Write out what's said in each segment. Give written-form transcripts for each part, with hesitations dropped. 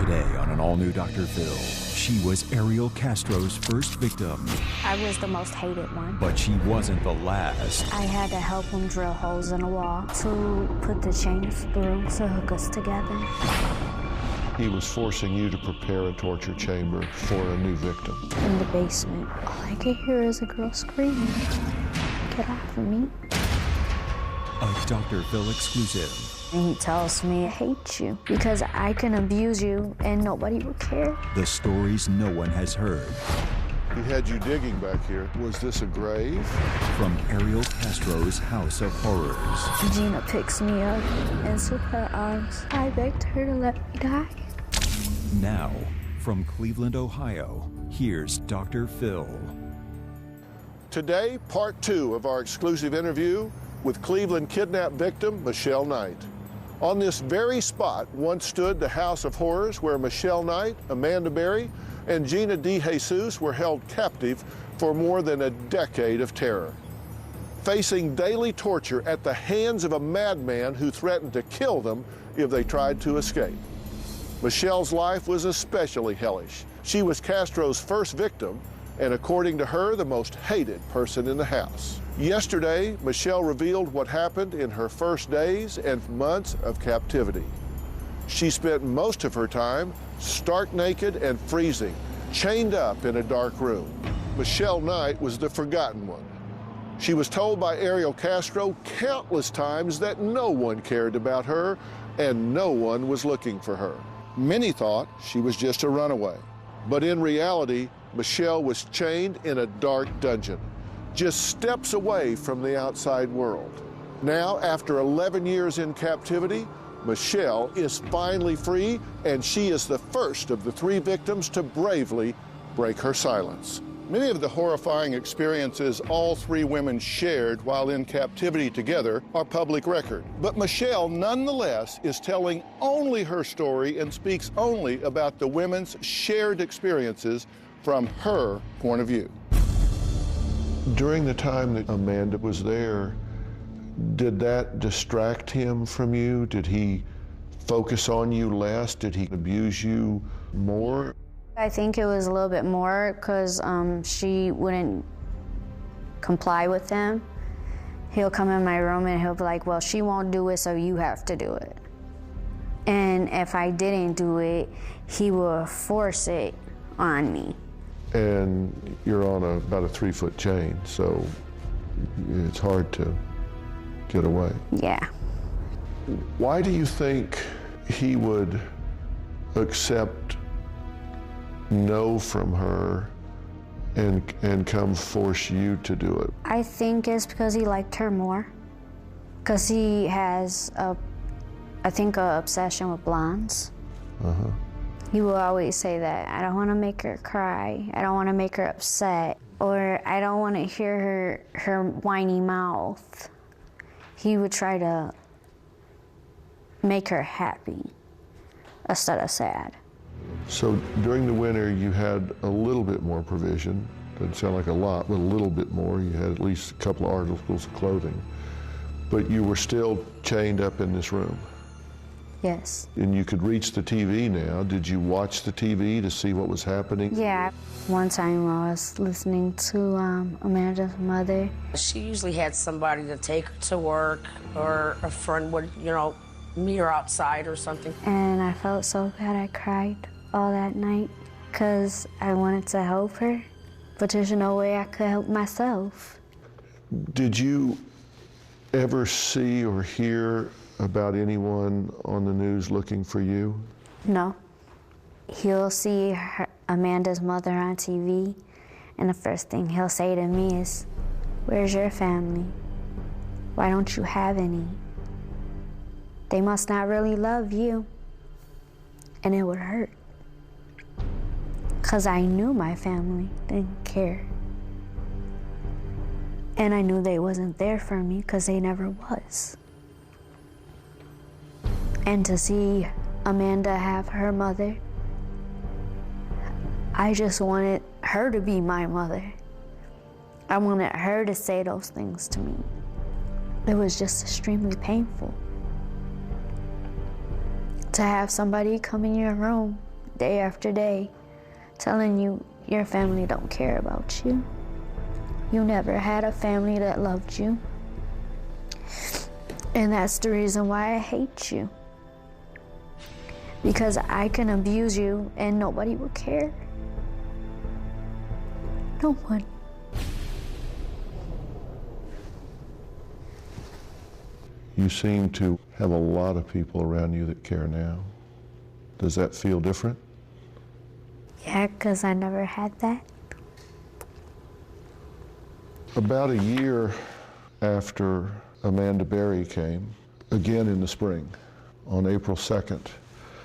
Today on an all-new Dr. Phill, she was Ariel Castro's first victim. I was the most hated one. But she wasn't the last. I had to help him drill holes in the wall to put the chains through to hook us together. He was forcing you to prepare a torture chamber for a new victim. In the basement, all I could hear is a girl screaming, "Get off of me." A Dr. Phill exclusive. And he tells me, "I hate you because I can abuse you and nobody will care." The stories no one has heard. He had you digging back here. Was this a grave? From Ariel Castro's House of Horrors. Gina picks me up into her arms. I begged her to let me die. Now, from Cleveland, Ohio, here's Dr. Phill. Today, part 2 of our exclusive interview with Cleveland kidnap victim Michelle Knight. On this very spot once stood the House of Horrors where Michelle Knight, Amanda Berry, and Gina DeJesus were held captive for more than a decade of terror. Facing daily torture at the hands of a madman who threatened to kill them if they tried to escape. Michelle's life was especially hellish. She was Castro's first victim, and according to her, the most hated person in the house. Yesterday, Michelle revealed what happened in her first days and months of captivity. She spent most of her time stark naked and freezing, chained up in a dark room. Michelle Knight was the forgotten one. She was told by Ariel Castro countless times that no one cared about her and no one was looking for her. Many thought she was just a runaway, but in reality, Michelle was chained in a dark dungeon, just steps away from the outside world. Now, after 11 years in captivity, Michelle is finally free, and she is the first of the 3 victims to bravely break her silence. Many of the horrifying experiences all 3 women shared while in captivity together are public record. But Michelle, nonetheless, is telling only her story and speaks only about the women's shared experiences from her point of view. During the time that Amanda was there, did that distract him from you? Did he focus on you less? Did he abuse you more? I think it was a little bit more because she wouldn't comply with him. He'll come in my room and he'll be like, "Well, she won't do it, so you have to do it." And if I didn't do it, he will force it on me. And you're on about a 3-foot chain, so it's hard to get away. Yeah. Why do you think he would accept no from her and come force you to do it? I think it's because he liked her more. Because he has, I think, an obsession with blondes. Uh-huh. He will always say that, "I don't want to make her cry. I don't want to make her upset. Or I don't want to hear her whiny mouth." He would try to make her happy instead of sad. So during the winter, you had a little bit more provision. Doesn't sound like a lot, but a little bit more. You had at least a couple of articles of clothing. But you were still chained up in this room. Yes. And you could reach the TV now. Did you watch the TV to see what was happening? Yeah. One time I was listening to Amanda's mother. She usually had somebody to take her to work, or a friend would, meet her outside or something. And I felt so bad I cried all that night because I wanted to help her, but there's no way I could help myself. Did you ever see or hear about anyone on the news looking for you? No. He'll see Amanda's mother on TV, and the first thing he'll say to me is, "Where's your family? Why don't you have any? They must not really love you." And it would hurt. Because I knew my family didn't care. And I knew they wasn't there for me because they never was. And to see Amanda have her mother, I just wanted her to be my mother. I wanted her to say those things to me. It was just extremely painful. To have somebody come in your room day after day, telling you your family don't care about you. You never had a family that loved you. And that's the reason why I hate you. Because I can abuse you and nobody will care. No one. You seem to have a lot of people around you that care now. Does that feel different? Yeah, because I never had that. About a year after Amanda Berry came, again in the spring, on April 2nd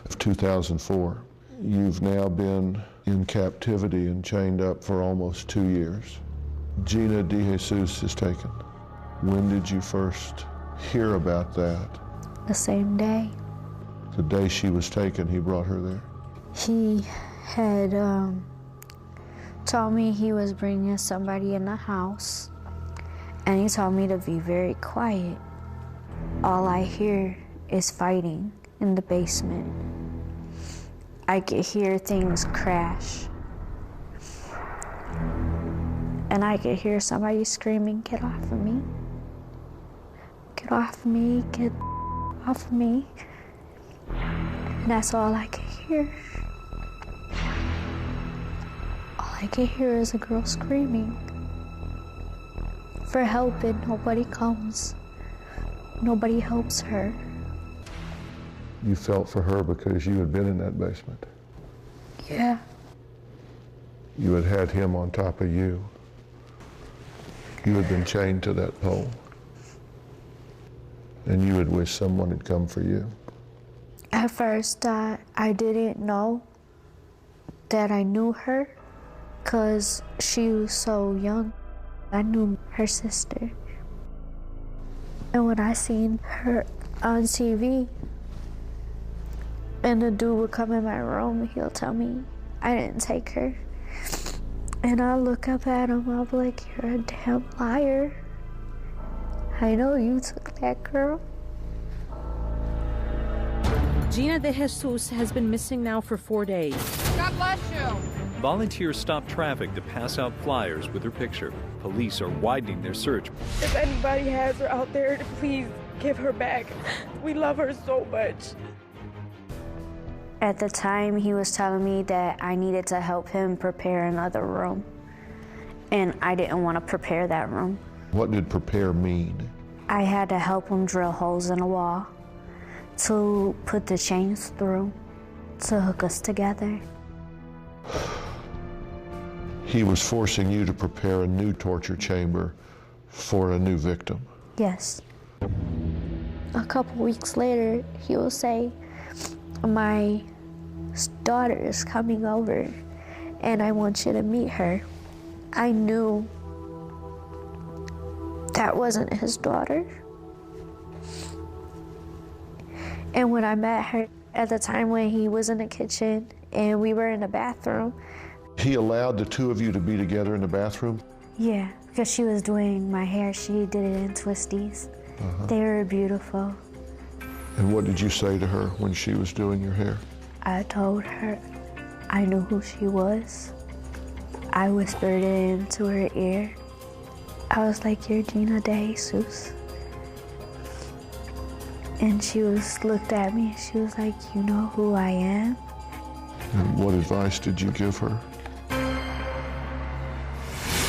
of 2004, you've now been in captivity and chained up for almost 2 years. Gina DeJesus is taken. When did you first hear about that? The same day. The day she was taken, he brought her there? He had told me he was bringing somebody in the house, and he told me to be very quiet. All I hear is fighting in the basement. I could hear things crash. And I could hear somebody screaming, "Get off of me. Get off of me, get off of me." And that's all I could hear. All I could hear is a girl screaming for help, and nobody comes. Nobody helps her. You felt for her because you had been in that basement. Yeah. You had had him on top of you. You had been chained to that pole. And you had wished someone had come for you. At first, I didn't know that I knew her because she was so young. I knew her sister. And when I seen her on TV, and the dude would come in my room, he'll tell me I didn't take her. And I'll look up at him, I'll be like, "You're a damn liar. I know you took that girl." Gina DeJesus has been missing now for 4 days. God bless you. Volunteers stop traffic to pass out flyers with her picture. Police are widening their search. If anybody has her out there, please give her back. We love her so much. At the time, he was telling me that I needed to help him prepare another room. And I didn't want to prepare that room. What did prepare mean? I had to help him drill holes in a wall to put the chains through to hook us together. He was forcing you to prepare a new torture chamber for a new victim. Yes. A couple weeks later, he will say, "My daughter is coming over and I want you to meet her." I knew that wasn't his daughter. And when I met her at the time when he was in the kitchen and we were in the bathroom. He allowed the two of you to be together in the bathroom? Yeah, because she was doing my hair. She did it in twisties. They were beautiful. And what did you say to her when she was doing your hair? I told her I knew who she was. I whispered it into her ear. I was like, "You're Gina DeJesus." And she looked at me and she was like, "You know who I am?" And what advice did you give her?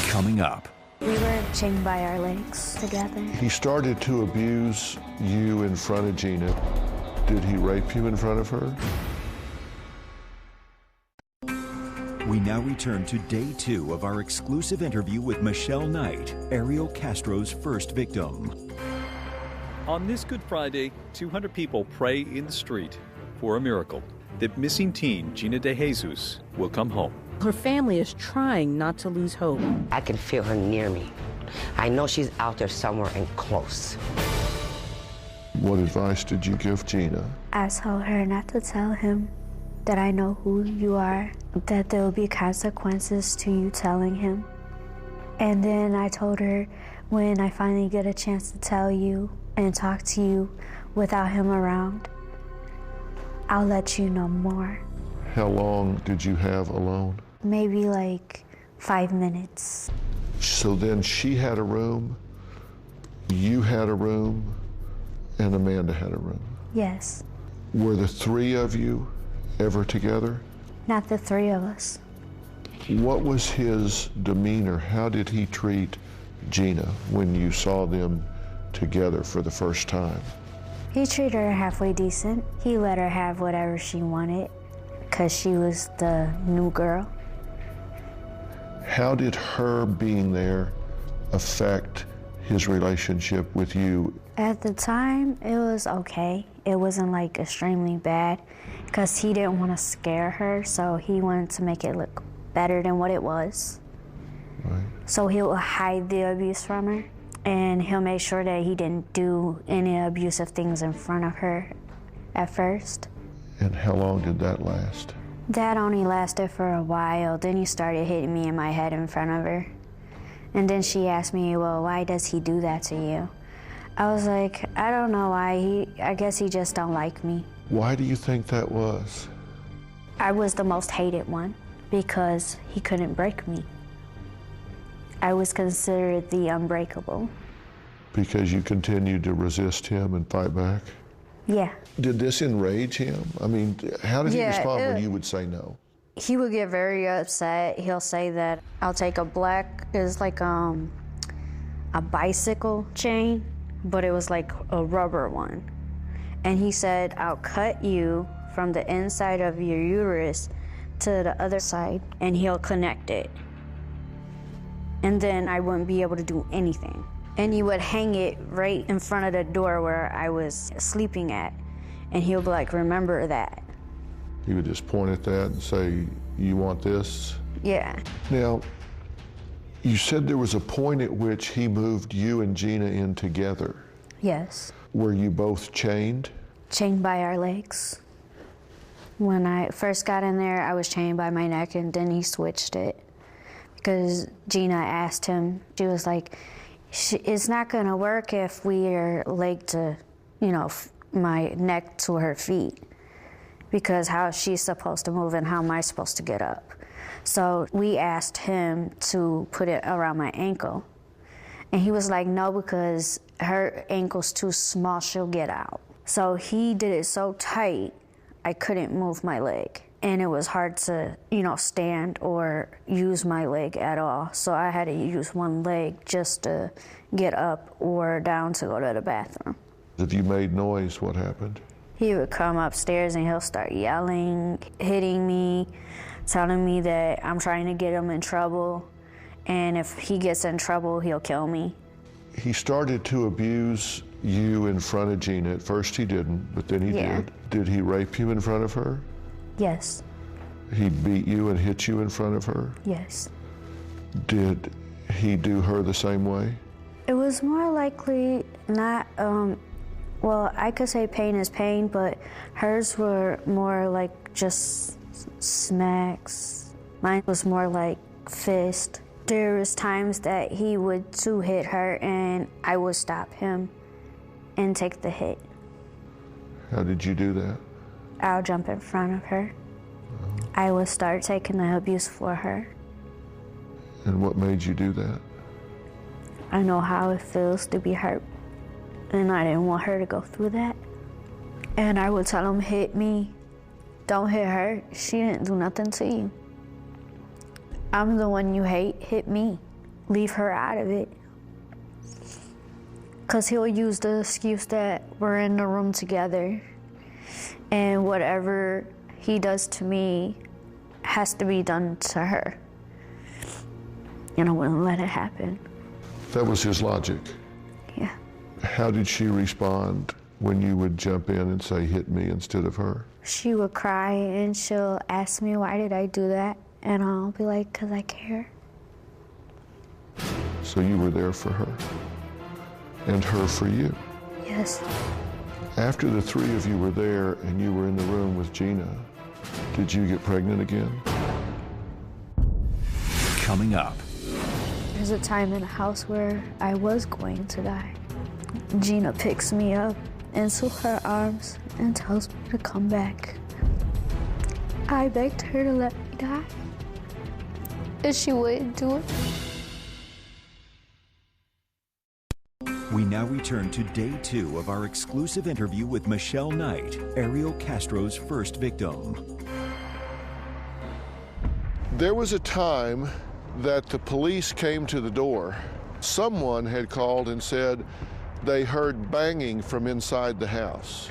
Coming up. We were chained by our legs together. He started to abuse you in front of Gina. Did he rape you in front of her? We now return to day 2 of our exclusive interview with Michelle Knight, Ariel Castro's first victim. On this Good Friday, 200 people pray in the street for a miracle that missing teen Gina DeJesus will come home. Her family is trying not to lose hope. I can feel her near me. I know she's out there somewhere and close. What advice did you give Gina? I told her not to tell him that I know who you are, that there will be consequences to you telling him. And then I told her, when I finally get a chance to tell you and talk to you without him around, I'll let you know more. How long did you have alone? Maybe like 5 minutes. So then she had a room, you had a room, and Amanda had a room. Yes. Were the three of you ever together? Not the three of us. What was his demeanor? How did he treat Gina when you saw them together for the first time? He treated her halfway decent. He let her have whatever she wanted because she was the new girl. How did her being there affect his relationship with you? At the time, it was okay. It wasn't like extremely bad because he didn't want to scare her, so he wanted to make it look better than what it was. Right. So he'll hide the abuse from her, and he'll make sure that he didn't do any abusive things in front of her at first. And how long did that last? That only lasted for a while. Then he started hitting me in my head in front of her. And then she asked me, well, why does he do that to you? I was like, I don't know why. I guess he just don't like me. Why do you think that was? I was the most hated one because he couldn't break me. I was considered the unbreakable. Because you continued to resist him and fight back? Yeah. Did this enrage him? I mean, how did he respond when you would say no? He would get very upset. He'll say that I'll take a black, it's like a bicycle chain, but it was like a rubber one. And he said, I'll cut you from the inside of your uterus to the other side, and he'll connect it. And then I wouldn't be able to do anything. And he would hang it right in front of the door where I was sleeping at. And he'll be like, remember that. He would just point at that and say, you want this? Yeah. Now, you said there was a point at which he moved you and Gina in together. Yes. Were you both chained? Chained by our legs. When I first got in there, I was chained by my neck, and then he switched it. Because Gina asked him, she was like, it's not gonna work if we are leg to, my neck to her feet. Because how is she supposed to move and how am I supposed to get up? So we asked him to put it around my ankle. And he was like, no, because her ankle's too small, she'll get out. So he did it so tight, I couldn't move my leg. And it was hard to, stand or use my leg at all. So I had to use one leg just to get up or down to go to the bathroom. If you made noise, what happened? He would come upstairs and he'll start yelling, hitting me, telling me that I'm trying to get him in trouble. And if he gets in trouble, he'll kill me. He started to abuse you in front of Gina. At first he didn't, but then he did. Did he rape you in front of her? Yes. He beat you and hit you in front of her? Yes. Did he do her the same way? It was more likely not, well, I could say pain is pain, but hers were more like just smacks. Mine was more like fist. There was times that he would hit her and I would stop him and take the hit. How did you do that? I'll jump in front of her. I would start taking the abuse for her. And what made you do that? I know how it feels to be hurt, and I didn't want her to go through that. And I would tell him, hit me. Don't hit her. She didn't do nothing to you. I'm the one you hate. Hit me. Leave her out of it. Because he'll use the excuse that we're in the room together, and whatever he does to me has to be done to her. And I wouldn't let it happen. That was his logic. Yeah. How did she respond when you would jump in and say, hit me instead of her? She would cry and she'll ask me, why did I do that? And I'll be like, because I care. So you were there for her and her for you? Yes. After the three of you were there and you were in the room with Gina, did you get pregnant again? Coming up. There's a time in the house where I was going to die. Gina picks me up into her arms and tells me to come back. I begged her to let me die, and she wouldn't do it. We now return to day 2 of our exclusive interview with Michelle Knight, Ariel Castro's first victim. There was a time that the police came to the door. Someone had called and said they heard banging from inside the house.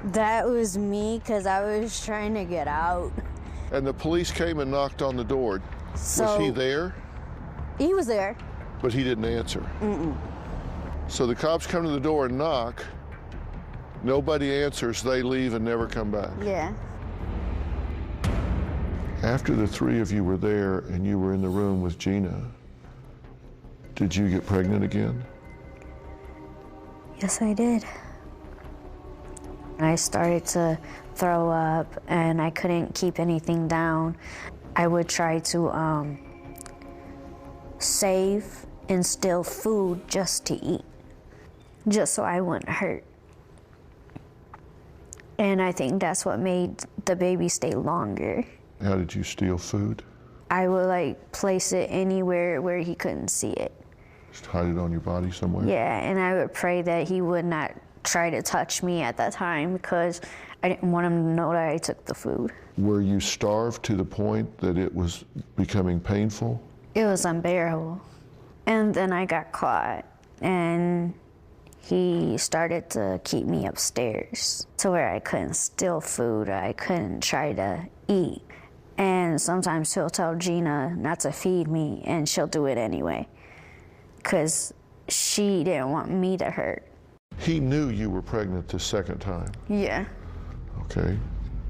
That was me, because I was trying to get out. And the police came and knocked on the door. Was he there? He was there. But he didn't answer. So the cops come to the door and knock. Nobody answers. They leave and never come back. Yeah. After the 3 of you were there and you were in the room with Gina, did you get pregnant again? Yes, I did. I started to throw up and I couldn't keep anything down. I would try to save and steal food just to eat, just so I wouldn't hurt. And I think that's what made the baby stay longer. How did you steal food? I would place it anywhere where he couldn't see it. Just hide it on your body somewhere? Yeah, and I would pray that he would not try to touch me at that time, because I didn't want him to know that I took the food. Were you starved to the point that it was becoming painful? It was unbearable. And then I got caught, and he started to keep me upstairs to where I couldn't steal food, I couldn't try to eat. And sometimes he'll tell Gina not to feed me, and she'll do it anyway, because she didn't want me to hurt. He knew you were pregnant the second time? Yeah. Okay.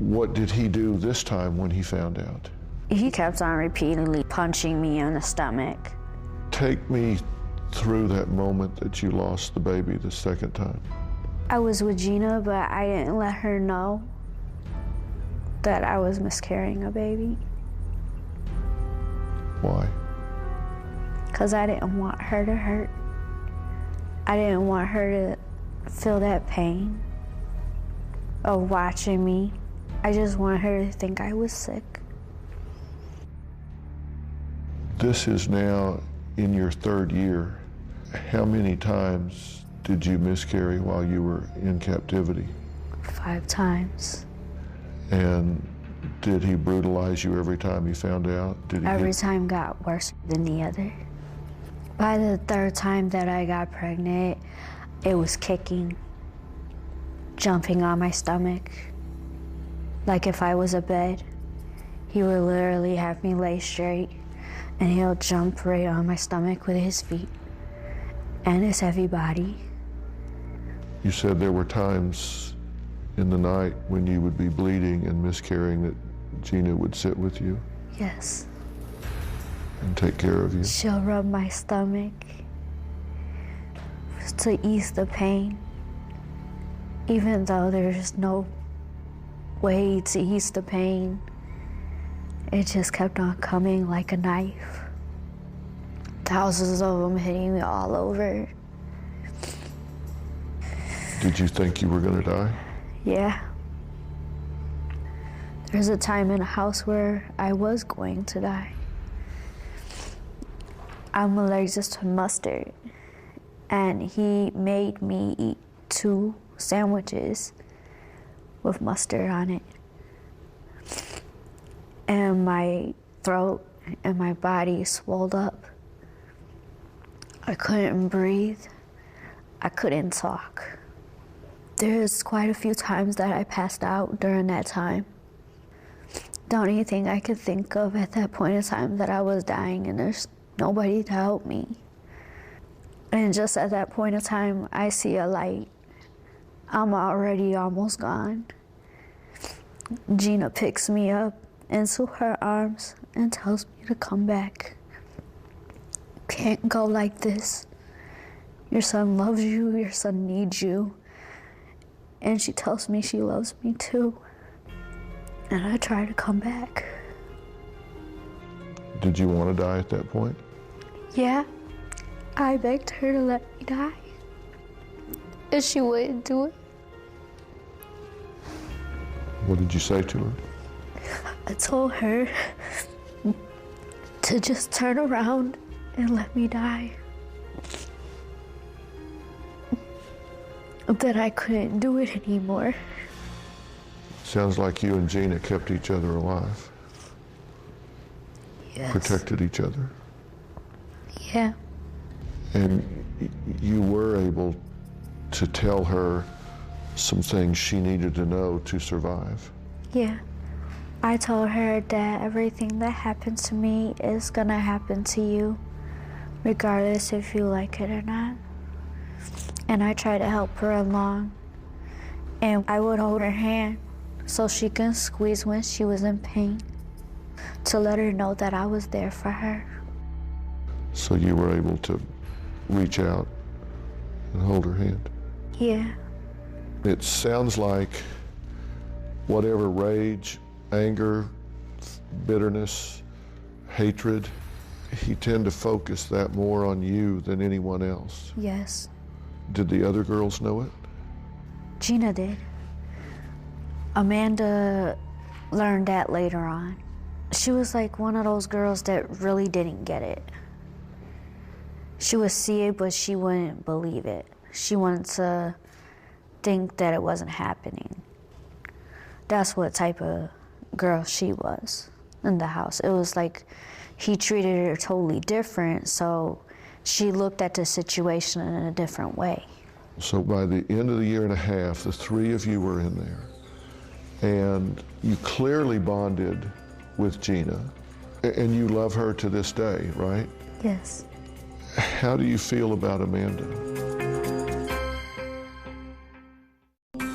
What did he do this time when he found out? He kept on repeatedly punching me in the stomach. Take me through that moment that you lost the baby the second time. I was with Gina, but I didn't let her know that I was miscarrying a baby. Why? Because I didn't want her to hurt. I didn't want her to feel that pain of watching me. I just wanted her to think I was sick. This is now in your 3rd year. How many times did you miscarry while you were in captivity? 5 times. And did he brutalize you every time he found out? Every time got worse than the other. By the 3rd time that I got pregnant, it was kicking, jumping on my stomach. Like if I was a bed, he would literally have me lay straight, and he'll jump right on my stomach with his feet and his heavy body. You said there were times in the night when you would be bleeding and miscarrying that Gina would sit with you? Yes. And take care of you? She'll rub my stomach to ease the pain, even though there's no way to ease the pain. It just kept on coming like a knife. Thousands of them hitting me all over. Did you think you were going to die? Yeah. There's a time in a house where I was going to die. I'm allergic to mustard, and he made me eat 2 sandwiches with mustard on it. And my throat and my body swelled up. I couldn't breathe. I couldn't talk. There's quite a few times that I passed out during that time. The only thing I could think of at that point in time that I was dying, and there's nobody to help me. And just at that point in time, I see a light. I'm already almost gone. Gina picks me up into her arms and tells me to come back. You can't go like this. Your son loves you, your son needs you. And she tells me she loves me too. And I try to come back. Did you want to die at that point? Yeah. I begged her to let me die, and she wouldn't do it. What did you say to her? I told her to just turn around and let me die. That I couldn't do it anymore. Sounds like you and Gina kept each other alive. Yes. Protected each other. Yeah. And you were able to tell her some things she needed to know to survive. Yeah. I told her that everything that happens to me is gonna happen to you, regardless if you like it or not. And I tried to help her along. And I would hold her hand so she can squeeze when she was in pain, to let her know that I was there for her. So you were able to reach out and hold her hand. Yeah. It sounds like whatever rage, anger, bitterness, hatred, he tended to focus that more on you than anyone else. Yes. Did the other girls know it? Gina did. Amanda learned that later on. She was like one of those girls that really didn't get it. She would see it, but she wouldn't believe it. She wanted to think that it wasn't happening. That's what type of girl she was in the house. It was like he treated her totally different, so she looked at the situation in a different way. So by the end of the year and a half, the three of you were in there, and you clearly bonded with Gina, and you love her to this day, right? Yes. How do you feel about Amanda?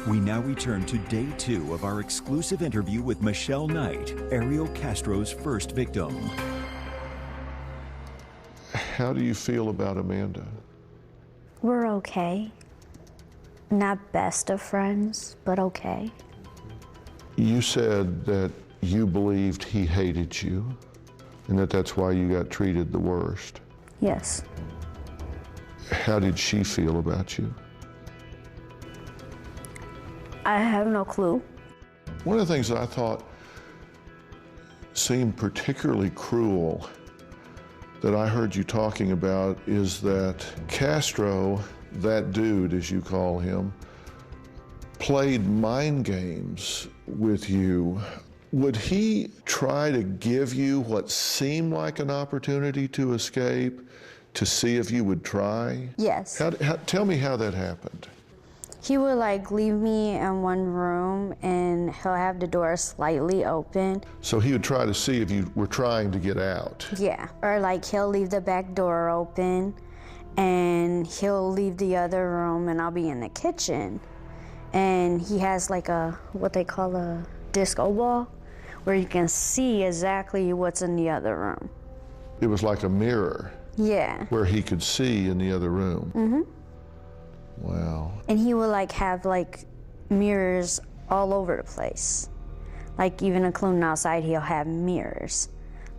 We now return to day 2 of our exclusive interview with Michelle Knight, Ariel Castro's first victim. How do you feel about Amanda? We're okay. Not best of friends, but okay. You said that you believed he hated you, and that that's why you got treated the worst. Yes. How did she feel about you? I have no clue. One of the things that I thought seemed particularly cruel that I heard you talking about is that Castro, that dude as you call him, played mind games with you. Would he try to give you what seemed like an opportunity to escape, to see if you would try? Yes. Tell me how that happened. He would like leave me in one room and he'll have the door slightly open. So he would try to see if you were trying to get out. Yeah. Or like he'll leave the back door open and he'll leave the other room and I'll be in the kitchen. And he has like what they call a disco ball, where you can see exactly what's in the other room. It was like a mirror. Yeah. Where he could see in the other room. Mm-hmm. Wow. And he would like have like mirrors all over the place. Like even including outside, he'll have mirrors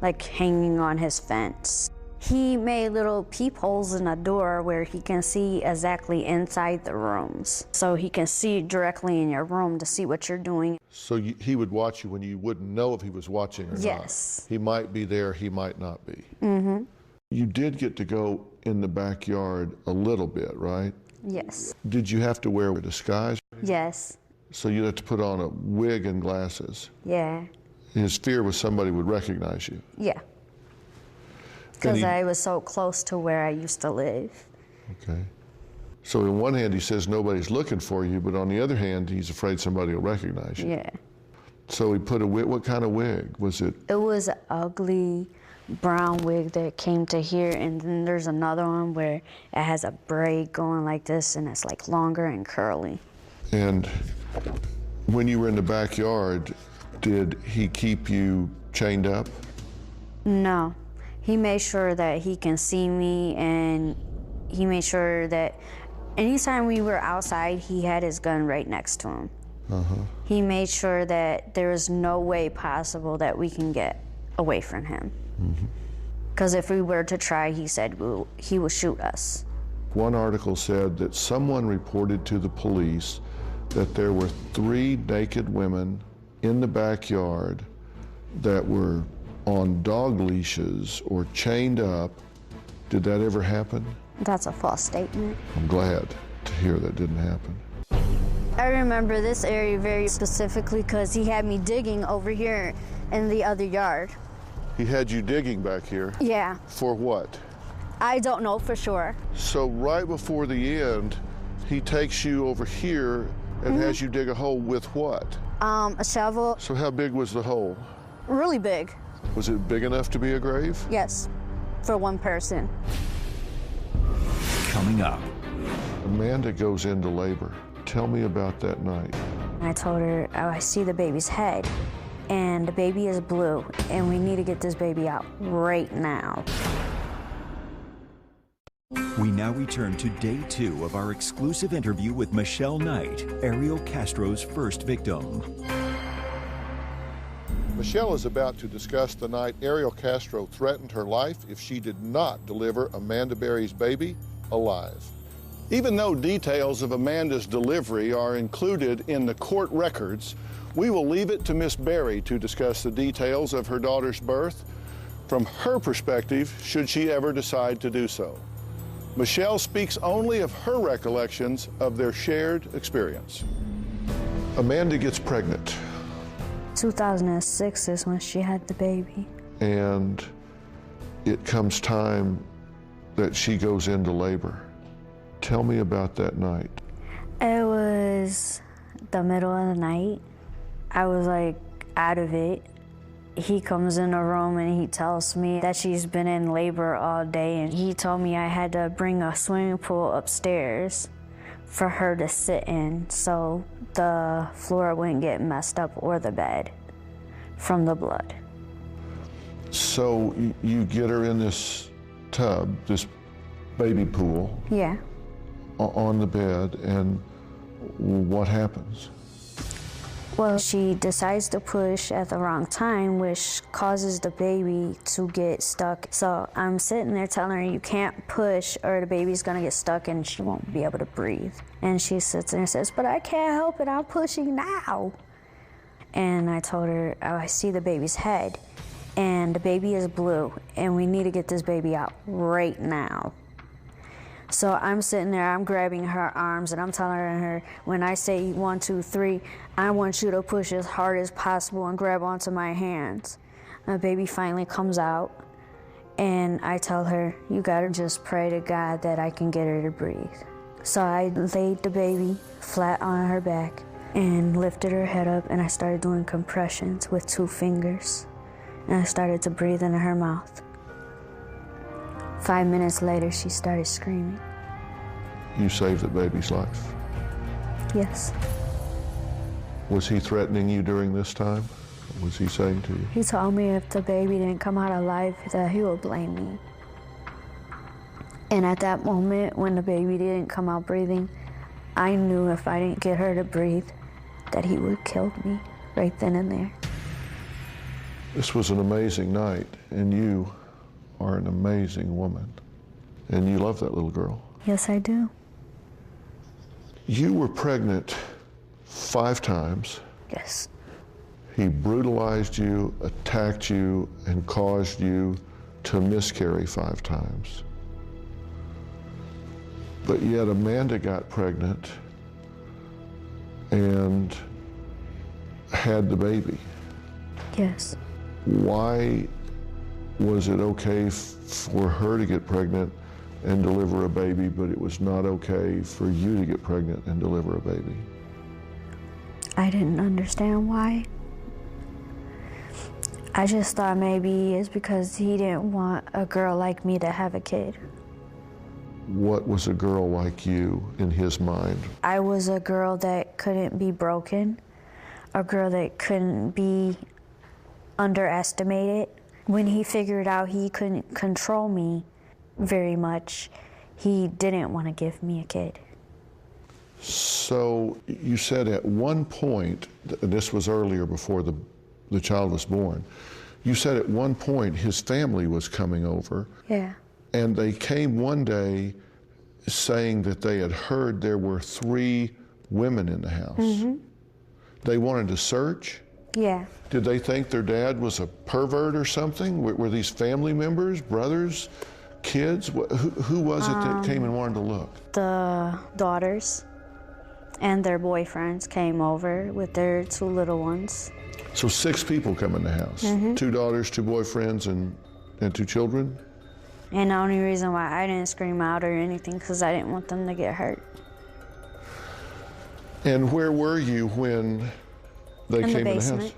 like hanging on his fence. He made little peepholes in the door where he can see exactly inside the rooms. So he can see directly in your room to see what you're doing. So he would watch you when you wouldn't know if he was watching or not. Yes. He might be there, he might not be. Mm-hmm. You did get to go in the backyard a little bit, right? Yes. Did you have to wear a disguise? Yes. So you'd have to put on a wig and glasses. Yeah. His fear was somebody would recognize you. Yeah. Because I was so close to where I used to live. Okay. So on one hand, he says nobody's looking for you, but on the other hand, he's afraid somebody will recognize you. Yeah. So he put a wig. What kind of wig was it? It was an ugly brown wig that came to here, and then there's another one where it has a braid going like this, and it's like longer and curly. And when you were in the backyard, did he keep you chained up? No. He made sure that he can see me, and he made sure that anytime we were outside, he had his gun right next to him. Uh-huh. He made sure that there was no way possible that we can get away from him. Because if we were to try, he said he would shoot us. One article said that someone reported to the police that there were 3 naked women in the backyard that were on dog leashes or chained up. Did that ever happen? That's a false statement. I'm glad to hear that didn't happen. I remember this area very specifically because he had me digging over here in the other yard. He had you digging back here? Yeah. For what? I don't know for sure. So right before the end, he takes you over here and has you dig a hole with what? A shovel. So how big was the hole? Really big. Was it big enough to be a grave? Yes, for one person. Coming up. Amanda goes into labor. Tell me about that night. I told her, oh, I see the baby's head, and the baby is blue, and we need to get this baby out right now. We now return to day 2 of our exclusive interview with Michelle Knight, Ariel Castro's first victim. Michelle is about to discuss the night Ariel Castro threatened her life if she did not deliver Amanda Berry's baby alive. Even though details of Amanda's delivery are included in the court records, we will leave it to Miss Berry to discuss the details of her daughter's birth from her perspective, should she ever decide to do so. Michelle speaks only of her recollections of their shared experience. Amanda gets pregnant. 2006 is when she had the baby. And it comes time that she goes into labor. Tell me about that night. It was the middle of the night. I was like out of it. He comes in the room and he tells me that she's been in labor all day, and he told me I had to bring a swimming pool upstairs for her to sit in so the floor wouldn't get messed up or the bed from the blood. So you get her in this tub, this baby pool. Yeah. On the bed, and what happens? Well, she decides to push at the wrong time, which causes the baby to get stuck. So I'm sitting there telling her, you can't push or the baby's gonna get stuck and she won't be able to breathe. And she sits there and says, but I can't help it, I'm pushing now. And I told her, oh, I see the baby's head and the baby is blue and we need to get this baby out right now. So I'm sitting there, I'm grabbing her arms and I'm telling her, when I say 1, 2, 3, I want you to push as hard as possible and grab onto my hands. The baby finally comes out and I tell her, you gotta just pray to God that I can get her to breathe. So I laid the baby flat on her back and lifted her head up and I started doing compressions with 2 fingers. And I started to breathe into her mouth. 5 minutes later, she started screaming. You saved the baby's life. Yes. Was he threatening you during this time? What was he saying to you? He told me if the baby didn't come out alive, that he would blame me. And at that moment, when the baby didn't come out breathing, I knew if I didn't get her to breathe, that he would kill me right then and there. This was an amazing night, and you are an amazing woman, and you love that little girl. Yes, I do. You were pregnant 5 times. Yes. He brutalized you, attacked you, and caused you to miscarry 5 times. But yet Amanda got pregnant and had the baby. Yes. Why was it okay for her to get pregnant and deliver a baby, but it was not okay for you to get pregnant and deliver a baby? I didn't understand why. I just thought maybe it's because he didn't want a girl like me to have a kid. What was a girl like you in his mind? I was a girl that couldn't be broken, a girl that couldn't be underestimated. When he figured out he couldn't control me very much, he didn't want to give me a kid. So you said at one point, and this was earlier before the child was born, you said at one point his family was coming over. Yeah. And they came one day saying that they had heard there were 3 women in the house. Mm-hmm. They wanted to search? Yeah. Did they think their dad was a pervert or something? Were these family members, brothers, kids? Who was it that came and wanted to look? The daughters and their boyfriends came over with their 2 little ones. So 6 people come in the house. 2 daughters, 2 boyfriends, and 2 children? And the only reason why I didn't scream out or anything, because I didn't want them to get hurt. And where were you when they came in the house?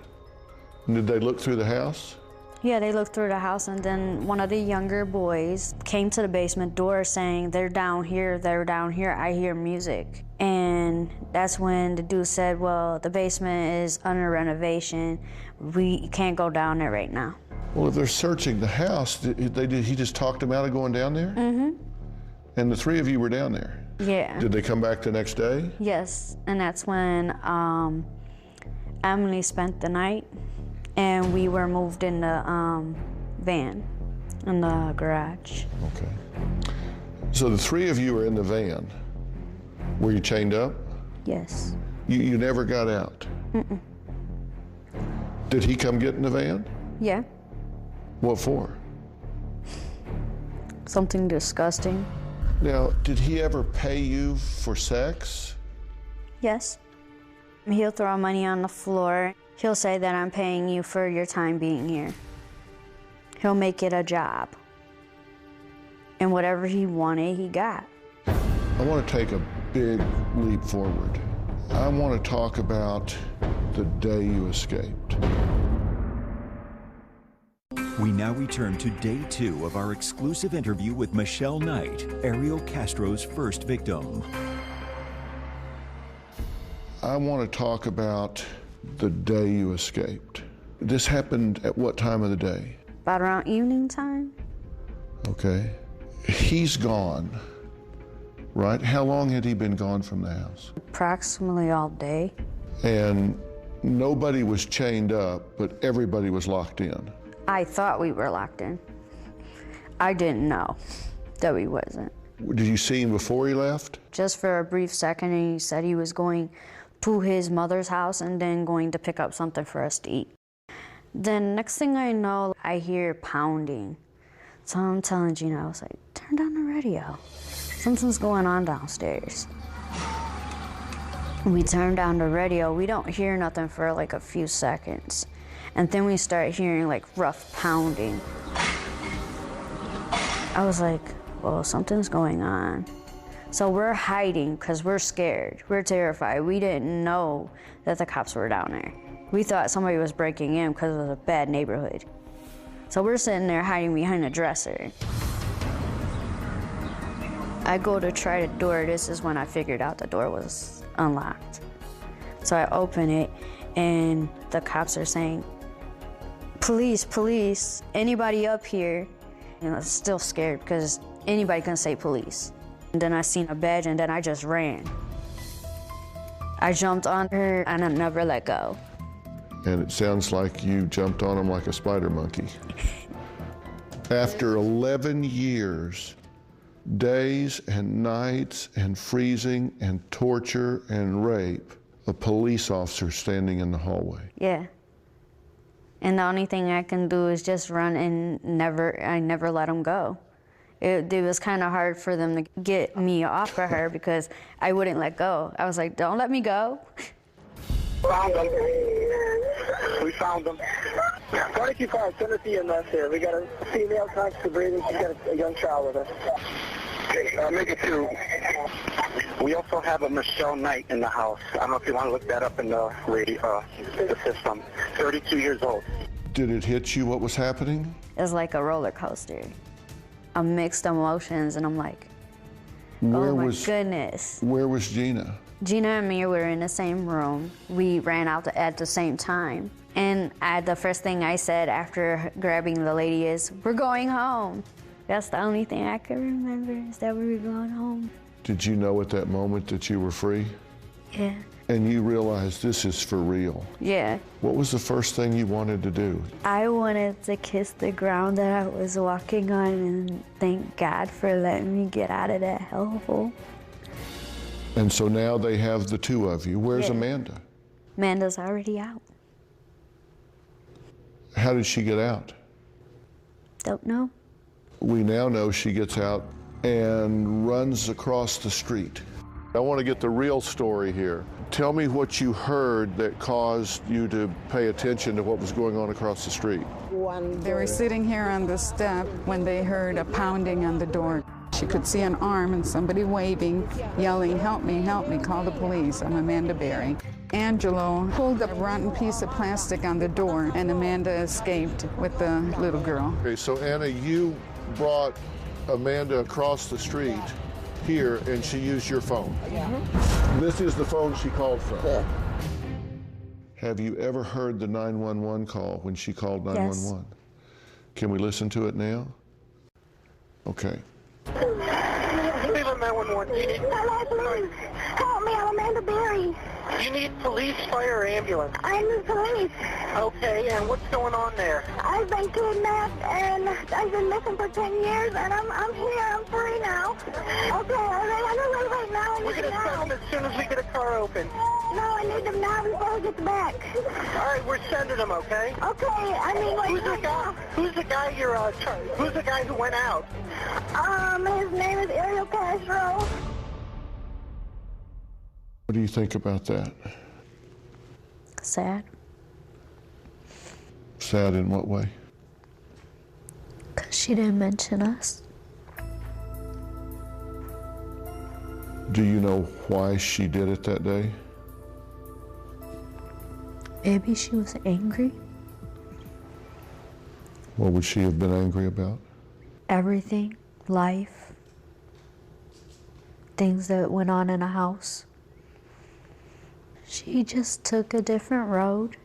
Did they look through the house? Yeah, they looked through the house, and then one of the younger boys came to the basement door saying, they're down here, I hear music. And that's when the dude said, well, the basement is under renovation. We can't go down there right now. Well, if they're searching the house, he just talked them out of going down there? And the 3 of you were down there? Yeah. Did they come back the next day? Yes, and that's when Emily spent the night, and we were moved in the van in the garage. Okay. So the 3 of you were in the van. Were you chained up? Yes. You never got out? Did he come get in the van? Yeah. What for? Something disgusting. Now, did he ever pay you for sex? Yes. He'll throw money on the floor. He'll say that I'm paying you for your time being here. He'll make it a job. And whatever he wanted, he got. I want to take a big leap forward. I want to talk about the day you escaped. We now return to day 2 of our exclusive interview with Michelle Knight, Ariel Castro's first victim. I want to talk about the day you escaped. This happened at what time of the day? About around evening time. Okay. He's gone, right? How long had he been gone from the house? Approximately all day. And nobody was chained up, but everybody was locked in. I thought we were locked in. I didn't know that we wasn't. Did you see him before he left? Just for a brief second, and he said he was going to his mother's house and then going to pick up something for us to eat. Then next thing I know, I hear pounding. So I'm telling Gina, I was like, turn down the radio. Something's going on downstairs. We turn down the radio. We don't hear nothing for like a few seconds. And then we start hearing like rough pounding. I was like, well, something's going on. So we're hiding because we're scared. We're terrified. We didn't know that the cops were down there. We thought somebody was breaking in because it was a bad neighborhood. So we're sitting there hiding behind a dresser. I go to try the door. This is when I figured out the door was unlocked. So I open it, and the cops are saying, police, police, anybody up here? And I was still scared because anybody can say police. And then I seen a badge, and then I just ran. I jumped on her, and I never let go. And it sounds like you jumped on him like a spider monkey. After 11 years, days and nights and freezing and torture and rape, a police officer standing in the hallway. Yeah. And the only thing I can do is just run, and I never let them go. It was kind of hard for them to get me off of her because I wouldn't let go. I was like, don't let me go. Found them. We found them. 42-5, Tennessee and us here. We got a female conscious breathing. She's got a young child with us. Okay, make it 2. We also have a Michelle Knight in the house. I don't know if you want to look that up in the radio, the system. 32 years old. Did it hit you what was happening? It was like a roller coaster. Mixed emotions, and I'm like, oh my goodness. Where was Gina? Gina and me were in the same room. We ran out at the same time. And the first thing I said after grabbing the lady is, we're going home. That's the only thing I can remember, is that we were going home. Did you know at that moment that you were free? Yeah. And you realized this is for real? Yeah. What was the first thing you wanted to do? I wanted to kiss the ground that I was walking on and thank God for letting me get out of that hellhole. And so now they have the 2 of you. Where's Amanda? Amanda's already out. How did she get out? Don't know. We now know she gets out and runs across the street. I want to get the real story here. Tell me what you heard that caused you to pay attention to what was going on across the street. They were sitting here on the step when they heard a pounding on the door. She could see an arm and somebody waving, yelling, help me, call the police, I'm Amanda Berry. Angelo pulled a rotten piece of plastic on the door and Amanda escaped with the little girl. Okay, so Anna, you brought Amanda across the street here and she used your phone. Yeah. This is the phone she called from. Yeah. Have you ever heard the 911 call when she called 911? Yes. Can we listen to it now? Okay. Cleveland 911. Hello, police. Help me, I'm Amanda Berry. You need police, fire, or ambulance? I need police. Okay, and what's going on there? I've been kidnapped and I've been missing for 10 years and I'm here, I'm free now. Okay, I don't know right now. We're going to send them as soon as we get a car open. No, I need them now before we get back. All right, we're sending them, okay? Okay, I mean, like, who's the guy who's the guy who went out? His name is Castro. What do you think about that? Sad. Sad in what way? Because she didn't mention us. Do you know why she did it that day? Maybe she was angry. What would she have been angry about? Everything, life, things that went on in a house. She just took a different road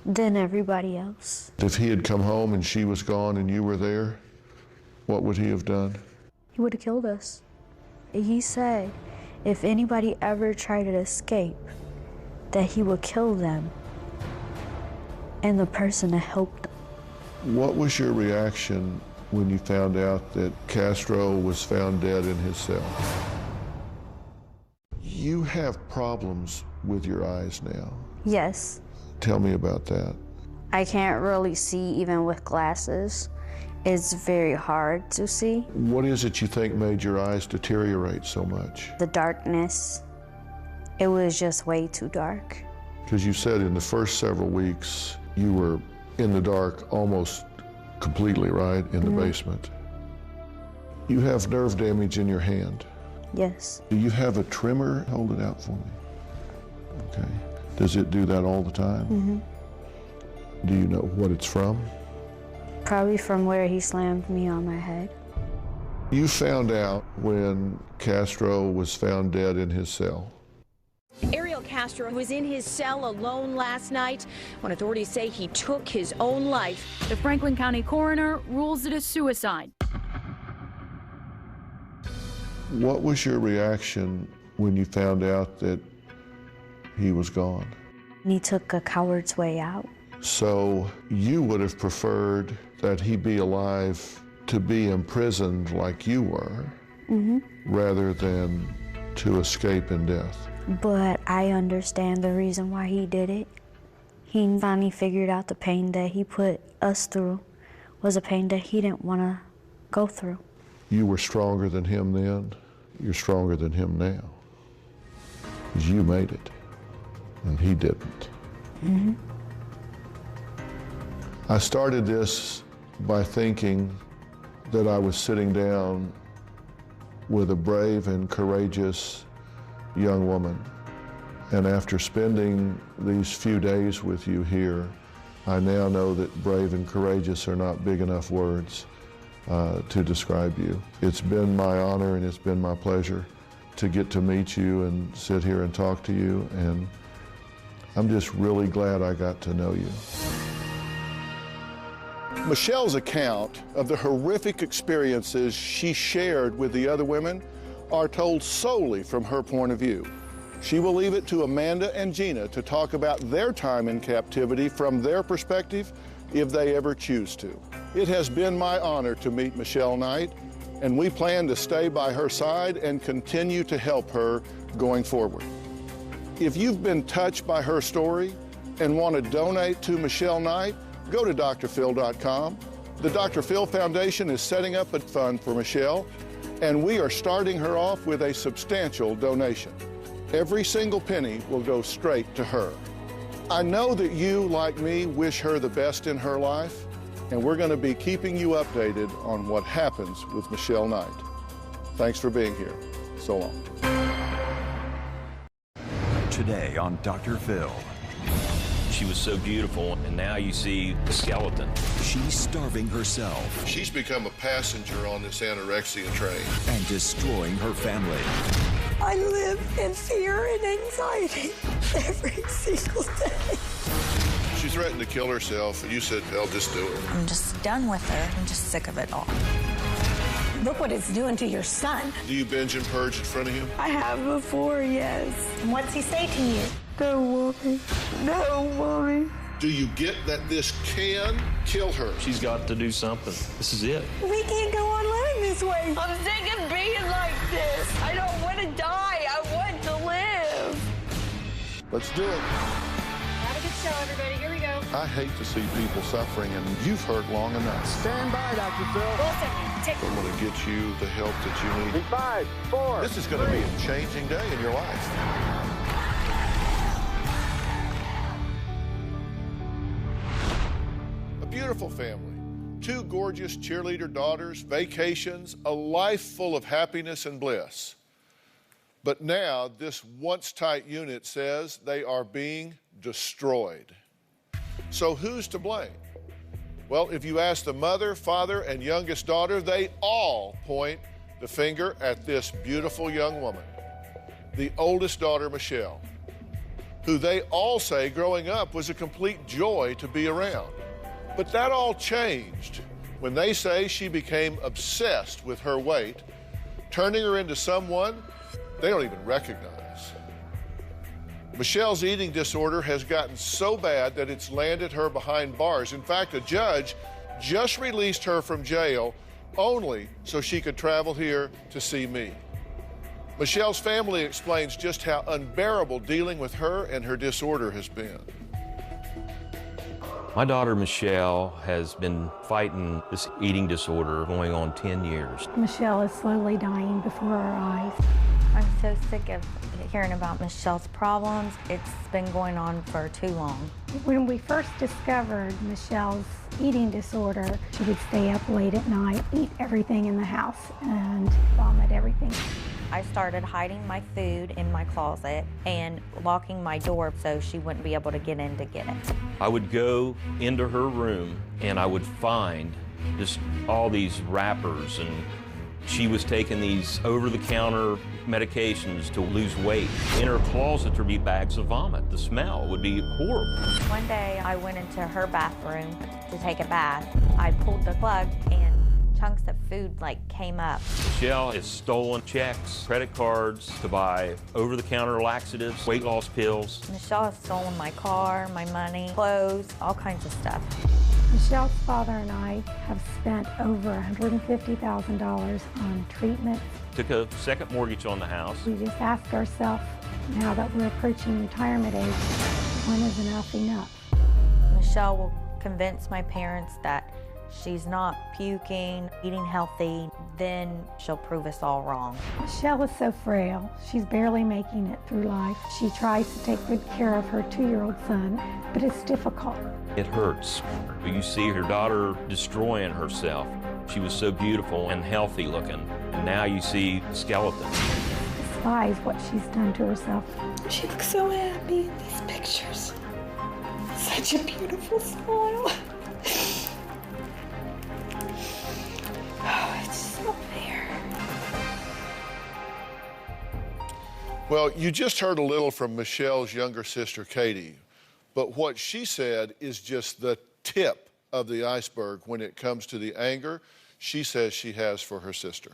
than everybody else. If he had come home and she was gone and you were there, what would he have done? He would have killed us. He said if anybody ever tried to escape, that he would kill them and the person that helped them. What was your reaction when you found out that Castro was found dead in his cell? You have problems with your eyes now. Yes. Tell me about that. I can't really see even with glasses. It's very hard to see. What is it you think made your eyes deteriorate so much? The darkness. It was just way too dark. Because you said in the first several weeks you were in the dark almost completely, right? In the basement. You have nerve damage in your hand. Yes. Do you have a trimmer? Hold it out for me. Okay. Does it do that all the time? Do you know what it's from? Probably from where he slammed me on my head. You found out when Castro was found dead in his cell. Castro was in his cell alone last night when authorities say he took his own life. The Franklin County coroner rules it a suicide. What was your reaction when you found out that he was gone? He took a coward's way out. So you would have preferred that he be alive to be imprisoned like you were, rather than to escape in death. But I understand the reason why he did it. He finally figured out the pain that he put us through was a pain that he didn't want to go through. You were stronger than him then. You're stronger than him now. Because you made it, and he didn't. I started this by thinking that I was sitting down with a brave and courageous young woman. And after spending these few days with you here, I now know that brave and courageous are not big enough words to describe you. It's been my honor and it's been my pleasure to get to meet you and sit here and talk to you, and I'm just really glad I got to know you. Michelle's account of the horrific experiences she shared with the other women are told solely from her point of view. She will leave it to Amanda and Gina to talk about their time in captivity from their perspective if they ever choose to. It has been my honor to meet Michelle Knight, and we plan to stay by her side and continue to help her going forward. If you've been touched by her story and want to donate to Michelle Knight, go to drphill.com. The Dr. Phill Foundation is setting up a fund for Michelle, and we are starting her off with a substantial donation. Every single penny will go straight to her. I know that you, like me, wish her the best in her life, and we're going to be keeping you updated on what happens with Michelle Knight. Thanks for being here. So long. Today on Dr. Phill. She was so beautiful, and now you see the skeleton. She's starving herself. She's become a passenger on this anorexia train. And destroying her family. I live in fear and anxiety every single day. She threatened to kill herself, and you said, "Hell, just do it." I'm just done with her. I'm just sick of it all. Look what it's doing to your son. Do you binge and purge in front of him? I have before, yes. And what's he say to you? No, mommy. No, mommy. Do you get that this can kill her? She's got to do something. This is it. We can't go on living this way. I'm sick of being like this. I don't want to die. I want to live. Let's do it. Have a good show, everybody. Here we go. I hate to see people suffering, and you've hurt long enough. Stand by, Dr. Phill. I'm going to get you the help that you need. In 5, 4. This is going to be a changing day in your life. A beautiful family. 2 gorgeous cheerleader daughters, vacations, a life full of happiness and bliss. But now this once tight unit says they are being destroyed. So who's to blame? Well, if you ask the mother, father, and youngest daughter, they all point the finger at this beautiful young woman, the oldest daughter, Michelle, who they all say growing up was a complete joy to be around. But that all changed when they say she became obsessed with her weight, turning her into someone they don't even recognize. Michelle's eating disorder has gotten so bad that it's landed her behind bars. In fact, a judge just released her from jail only so she could travel here to see me. Michelle's family explains just how unbearable dealing with her and her disorder has been. My daughter Michelle has been fighting this eating disorder going on 10 years. Michelle is slowly dying before our eyes. I'm so sick of hearing about Michelle's problems. It's been going on for too long. When we first discovered Michelle's eating disorder, she would stay up late at night, eat everything in the house, and vomit everything. I started hiding my food in my closet and locking my door so she wouldn't be able to get in to get it. I would go into her room and I would find just all these wrappers, and she was taking these over-the-counter medications to lose weight. In her closet there'd be bags of vomit. The smell would be horrible. One day I went into her bathroom to take a bath. I pulled the plug and chunks of food came up. Michelle has stolen checks, credit cards to buy over-the-counter laxatives, weight loss pills. Michelle has stolen my car, my money, clothes, all kinds of stuff. Michelle's father and I have spent over $150,000 on treatment. Took a second mortgage on the house. We just ask ourselves, now that we're approaching retirement age, when is enough enough? Michelle will convince my parents that she's not puking, eating healthy, then she'll prove us all wrong. Michelle is so frail. She's barely making it through life. She tries to take good care of her 2-year-old son, but it's difficult. It hurts. You see her daughter destroying herself. She was so beautiful and healthy looking, and now you see the skeleton. Despise what she's done to herself. She looks so happy in these pictures. Such a beautiful smile. Oh, it's so fair. Well, you just heard a little from Michelle's younger sister, Katie, but what she said is just the tip of the iceberg when it comes to the anger she says she has for her sister.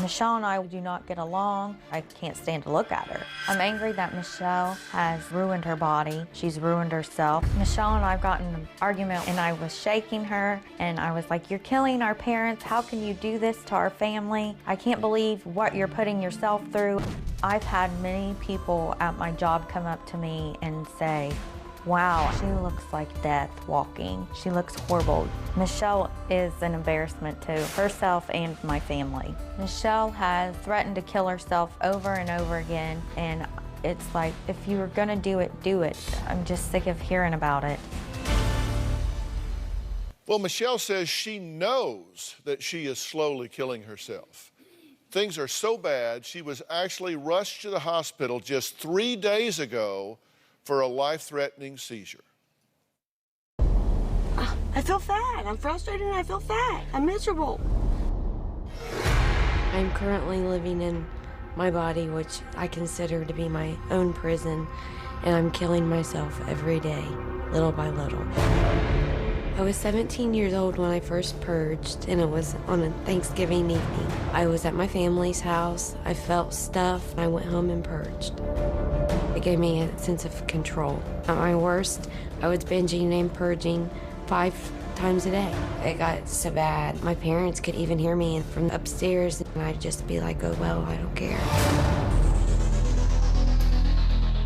Michelle and I do not get along. I can't stand to look at her. I'm angry that Michelle has ruined her body. She's ruined herself. Michelle and I have gotten an argument and I was shaking her and I was like, "You're killing our parents. How can you do this to our family? I can't believe what you're putting yourself through." I've had many people at my job come up to me and say, Wow, she looks like death walking. She looks horrible. Michelle is an embarrassment to herself and my family. Michelle has threatened to kill herself over and over again, and it's like, if you were gonna do it, do it. I'm just sick of hearing about it. Well, Michelle says she knows that she is slowly killing herself. Things are so bad, she was actually rushed to the hospital just 3 days ago for a life-threatening seizure. I feel fat. I'm frustrated and I feel fat. I'm miserable. I'm currently living in my body, which I consider to be my own prison, and I'm killing myself every day, little by little. I was 17 years old when I first purged, and it was on a Thanksgiving evening. I was at my family's house, I felt stuff, and I went home and purged. It gave me a sense of control. At my worst, I was binging and purging 5 times a day. It got so bad, my parents could even hear me from upstairs, and I'd just be like, oh, well, I don't care.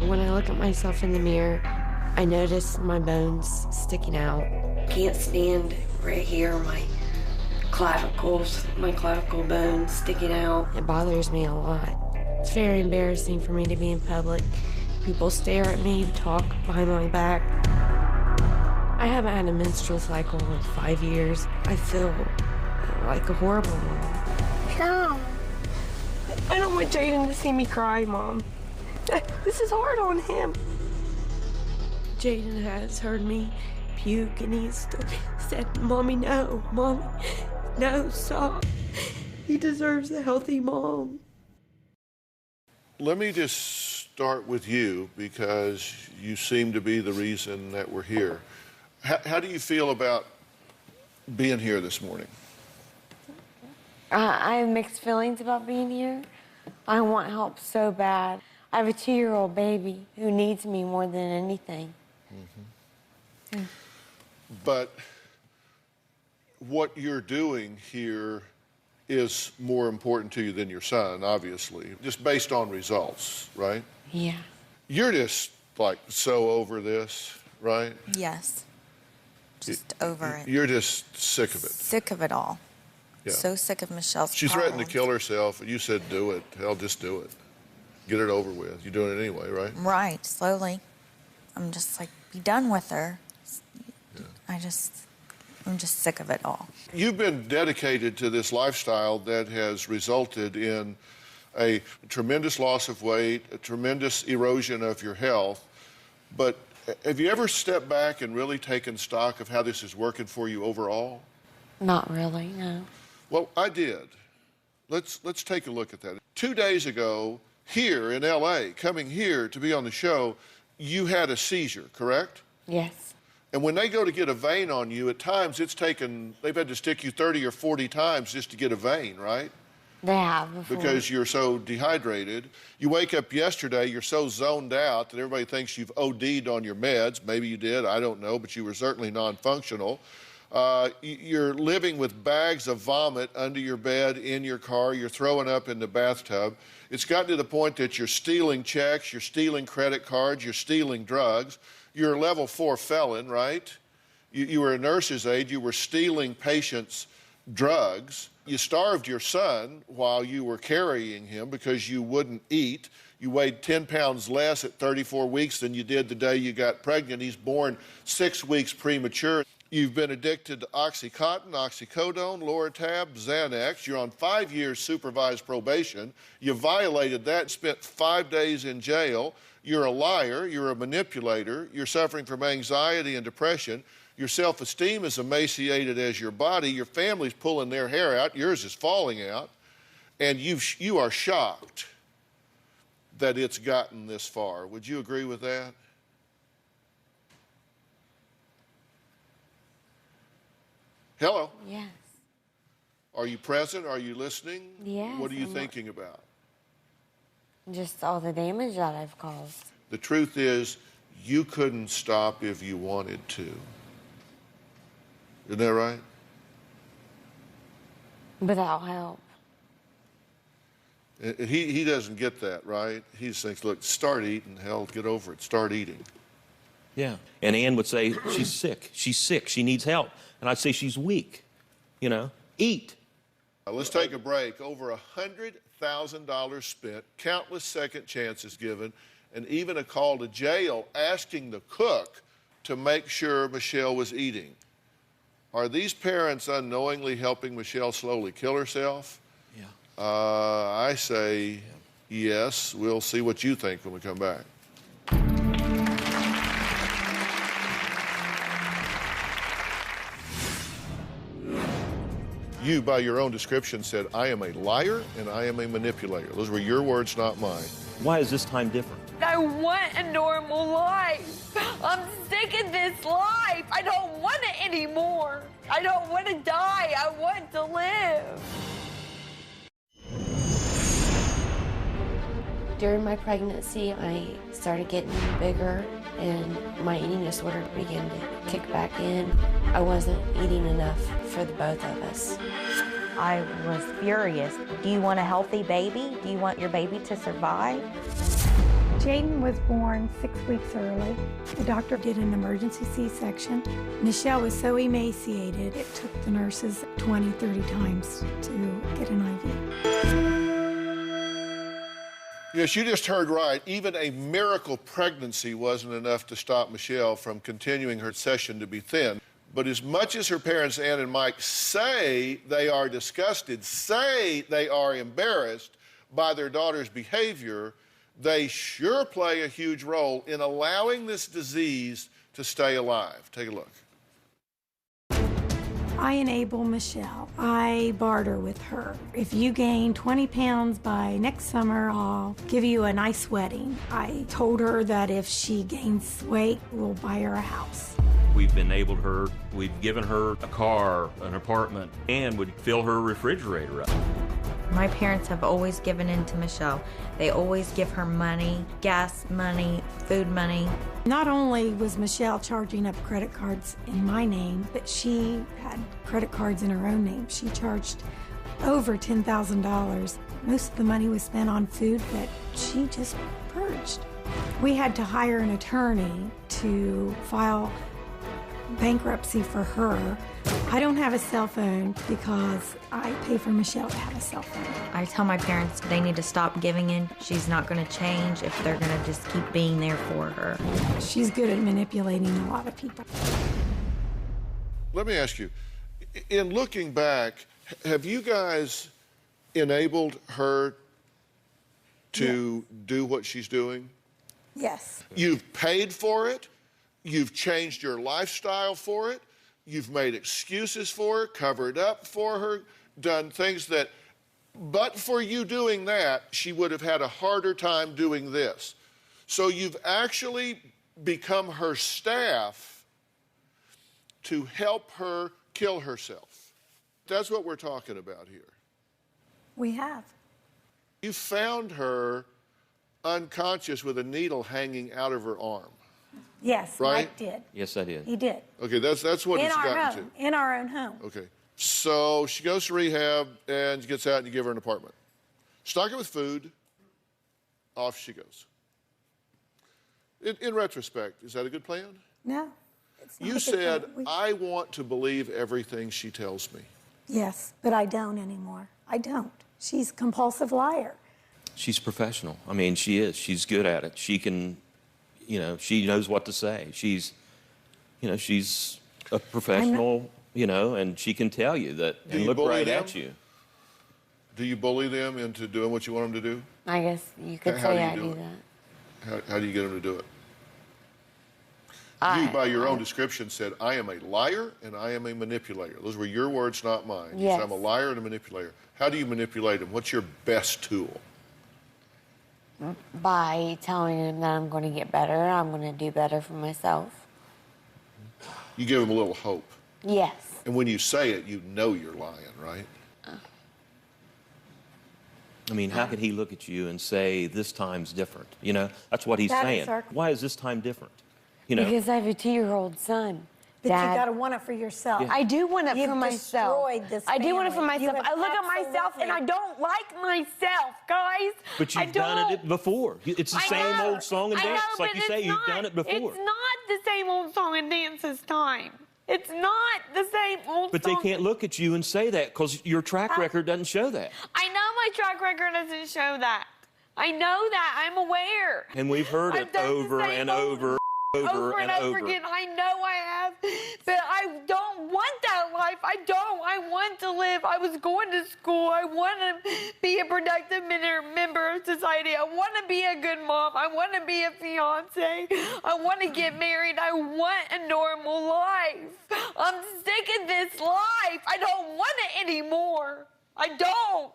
When I look at myself in the mirror, I notice my bones sticking out. Can't stand right here, my clavicle bone sticking out. It bothers me a lot. It's very embarrassing for me to be in public. People stare at me, talk behind my back. I haven't had a menstrual cycle in 5 years. I feel like a horrible mom. No. I don't want Jaden to see me cry, Mom. This is hard on him. Jaden has heard me puke, and he's said, Mommy, no. Mommy, no, stop. He deserves a healthy mom. Let me just start with you, because you seem to be the reason that we're here. How do you feel about being here this morning? I have mixed feelings about being here. I want help so bad. I have a 2-year-old baby who needs me more than anything. Mm-hmm. But what you're doing here is more important to you than your son, obviously, just based on results, right? Yeah. You're just, like, so over this, right? Yes. Just over it. You're just sick of it. Sick of it all. Yeah. So sick of Michelle's She threatened to problems. kill herself, and you said, do it. Hell, just do it. Get it over with. You're doing it anyway, right? Right, slowly. I'm just like, be done with her. Yeah. I'm just sick of it all. You've been dedicated to this lifestyle that has resulted in a tremendous loss of weight, a tremendous erosion of your health. But have you ever stepped back and really taken stock of how this is working for you overall? Not really, no. Well, I did. Let's take a look at that. 2 days ago, here in L.A., coming here to be on the show, you had a seizure, correct? Yes. And when they go to get a vein on you, at times they've had to stick you 30 or 40 times just to get a vein, right? They have before. Because you're so dehydrated. You wake up yesterday, you're so zoned out that everybody thinks you've OD'd on your meds. Maybe you did, I don't know, but you were certainly non-functional. You're living with bags of vomit under your bed, in your car. You're throwing up in the bathtub. It's gotten to the point that you're stealing checks, you're stealing credit cards, you're stealing drugs. You're a level 4 felon, right? You were a nurse's aide. You were stealing patients' drugs. You starved your son while you were carrying him because you wouldn't eat. You weighed 10 pounds less at 34 weeks than you did the day you got pregnant. He's born 6 weeks premature. You've been addicted to Oxycontin, oxycodone, Loratab, Xanax. You're on 5 years supervised probation. You violated that, spent 5 days in jail. You're a liar. You're a manipulator. You're suffering from anxiety and depression. Your self-esteem is emaciated as your body. Your family's pulling their hair out. Yours is falling out. And you are shocked that it's gotten this far. Would you agree with that? Hello? Yes. Are you present? Are you listening? Yes. What are you thinking about? Just all the damage that I've caused. The truth is, you couldn't stop if you wanted to. Isn't that right? Without help. He doesn't get that, right? He just thinks, look, start eating, hell, get over it, start eating. Yeah. And Ann would say, she's sick. She's sick. She needs help. And I'd say, she's weak. You know, eat. Let's take a break. Over $100,000 spent, countless second chances given, and even a call to jail asking the cook to make sure Michelle was eating. Are these parents unknowingly helping Michelle slowly kill herself? Yeah. I say yes. We'll see what you think when we come back. You, by your own description, said, I am a liar and I am a manipulator. Those were your words, not mine. Why is this time different? I want a normal life. I'm sick of this life. I don't want it anymore. I don't want to die. I want to live. During my pregnancy, I started getting bigger and my eating disorder began to kick back in. I wasn't eating enough for the both of us. I was furious. Do you want a healthy baby? Do you want your baby to survive? Jaden was born 6 weeks early. The doctor did an emergency C-section. Michelle was so emaciated, it took the nurses 20, 30 times to get an IV. Yes, you just heard right. Even a miracle pregnancy wasn't enough to stop Michelle from continuing her session to be thin. But as much as her parents, Ann and Mike, say they are disgusted, say they are embarrassed by their daughter's behavior, they sure play a huge role in allowing this disease to stay alive. Take a look. I enable Michelle. I barter with her. If you gain 20 pounds by next summer, I'll give you a nice wedding. I told her that if she gains weight, we'll buy her a house. We've enabled her. We've given her a car, an apartment, and would fill her refrigerator up. My parents have always given in to Michelle. They always give her money, gas money, food money. Not only was Michelle charging up credit cards in my name, but she had credit cards in her own name. She charged over $10,000. Most of the money was spent on food that she just purged. We had to hire an attorney to file bankruptcy for her. I don't have a cell phone because I pay for Michelle to have a cell phone. I tell my parents they need to stop giving in. She's not going to change if they're going to just keep being there for her. She's good at manipulating a lot of people. Let me ask you, in looking back, have you guys enabled her to do what she's doing? Yes. You've paid for it. You've changed your lifestyle for it. You've made excuses for her, covered up for her, done things that, but for you doing that, she would have had a harder time doing this. So you've actually become her staff to help her kill herself. That's what we're talking about here. We have. You found her unconscious with a needle hanging out of her arm. Yes, right? Mike did. Yes, I did. He did. Okay, that's what it's gotten to. In our own home. Okay, so she goes to rehab and gets out and you give her an apartment. Stock it with food, off she goes. In retrospect, is that a good plan? No. It's not You a good said, plan. I want to believe everything she tells me. Yes, but I don't anymore. I don't. She's a compulsive liar. She's professional. I mean, she is. She's good at it. She can, you know, she knows what to say. She's, you know, she's a professional, you know, and she can tell you that and look right at you. Do you bully them into doing what you want them to do? I guess you could say I do that. How do you get them to do it? You, by your own description, said, I am a liar and I am a manipulator. Those were your words, not mine. You Yes. said, I'm a liar and a manipulator. How do you manipulate them? What's your best tool? By telling him that I'm going to get better, I'm going to do better for myself. You give them a little hope. Yes. And when you say it, you know you're lying, right? I mean, how could he look at you and say, this time's different? You know, that's what he's That saying. is Why is this time different? You know, Because I have a 2-year-old son. But Dad. you got to want it for yourself. Yeah. I do want it You've for myself. destroyed this I do want it for family. myself. You have I look at myself and I absolutely- don't like myself, guys. but I you've done don't. it before. It's the I same know. old song and I dance. know, It's like but you say, it's you've not- done it before. It's not the same old song and dance this time. It's not the same old But song. they can't look at you and say that because your track record doesn't show that. I know my track record doesn't show that. I know that. I'm aware. And we've heard it over and over and over again. I know I have, but I don't want that life. I don't. I want to live. I was going to school. I want to be a productive member of society. I want to be a good mom. I want to be a fiance. I want to get married. I want a normal life. I'm sick of this life. I don't want it anymore. I don't.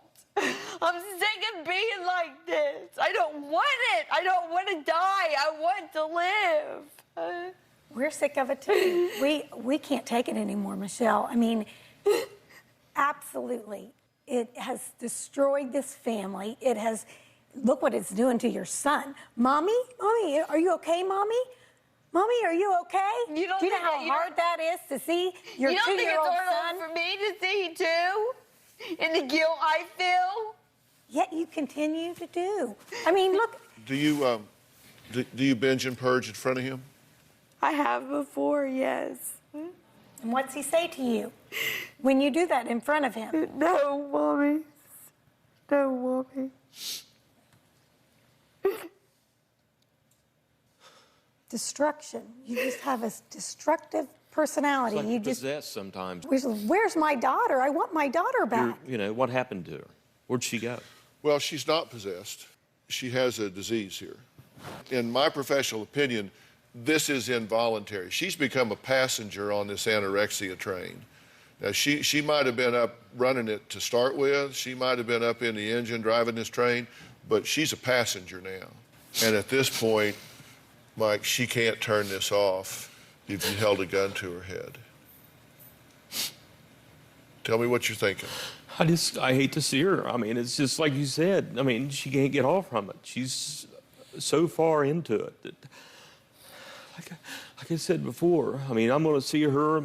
I'm sick of being like this. I don't want it. I don't want to die. I want to live. We're sick of it too. We can't take it anymore, Michelle. I mean, absolutely. It has destroyed this family. It has, look what it's doing to your son. Mommy, are you okay, Mommy? Mommy, are you okay? Do you know how hard that is to see your 2-year-old son? You don't think it's hard for me to see too? And the guilt I feel? Yet you continue to do. I mean, look. Do you binge and purge in front of him? I have before, yes. And what's he say to you when you do that in front of him? No, Mommy. No, Mommy. Destruction. You just have a destructive personality. It's like you just possessed sometimes. Where's my daughter? I want my daughter back. You know, what happened to her? Where'd she go? Well, she's not possessed. She has a disease here. In my professional opinion, this is involuntary. She's become a passenger on this anorexia train. Now, she might have been up running it to start with. She might have been up in the engine driving this train, but she's a passenger now. And at this point, Mike, she can't turn this off if you held a gun to her head. Tell me what you're thinking. I hate to see her. I mean, it's just like you said. I mean, she can't get off from it. She's so far into it that, like I said before, I mean, I'm going to see her,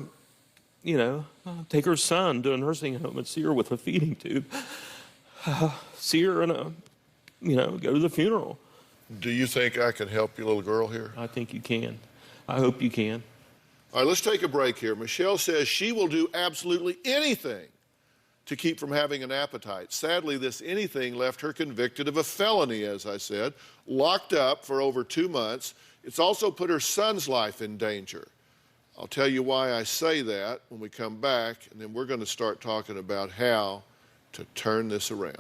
you know, take her son to a nursing home and see her with a feeding tube. See her in a, you know, go to the funeral. Do you think I can help your little girl here? I think you can. I hope you can. All right, let's take a break here. Michelle says she will do absolutely anything to keep from having an appetite. Sadly, this anything left her convicted of a felony, as I said, locked up for over 2 months. It's also put her son's life in danger. I'll tell you why I say that when we come back, and then we're going to start talking about how to turn this around.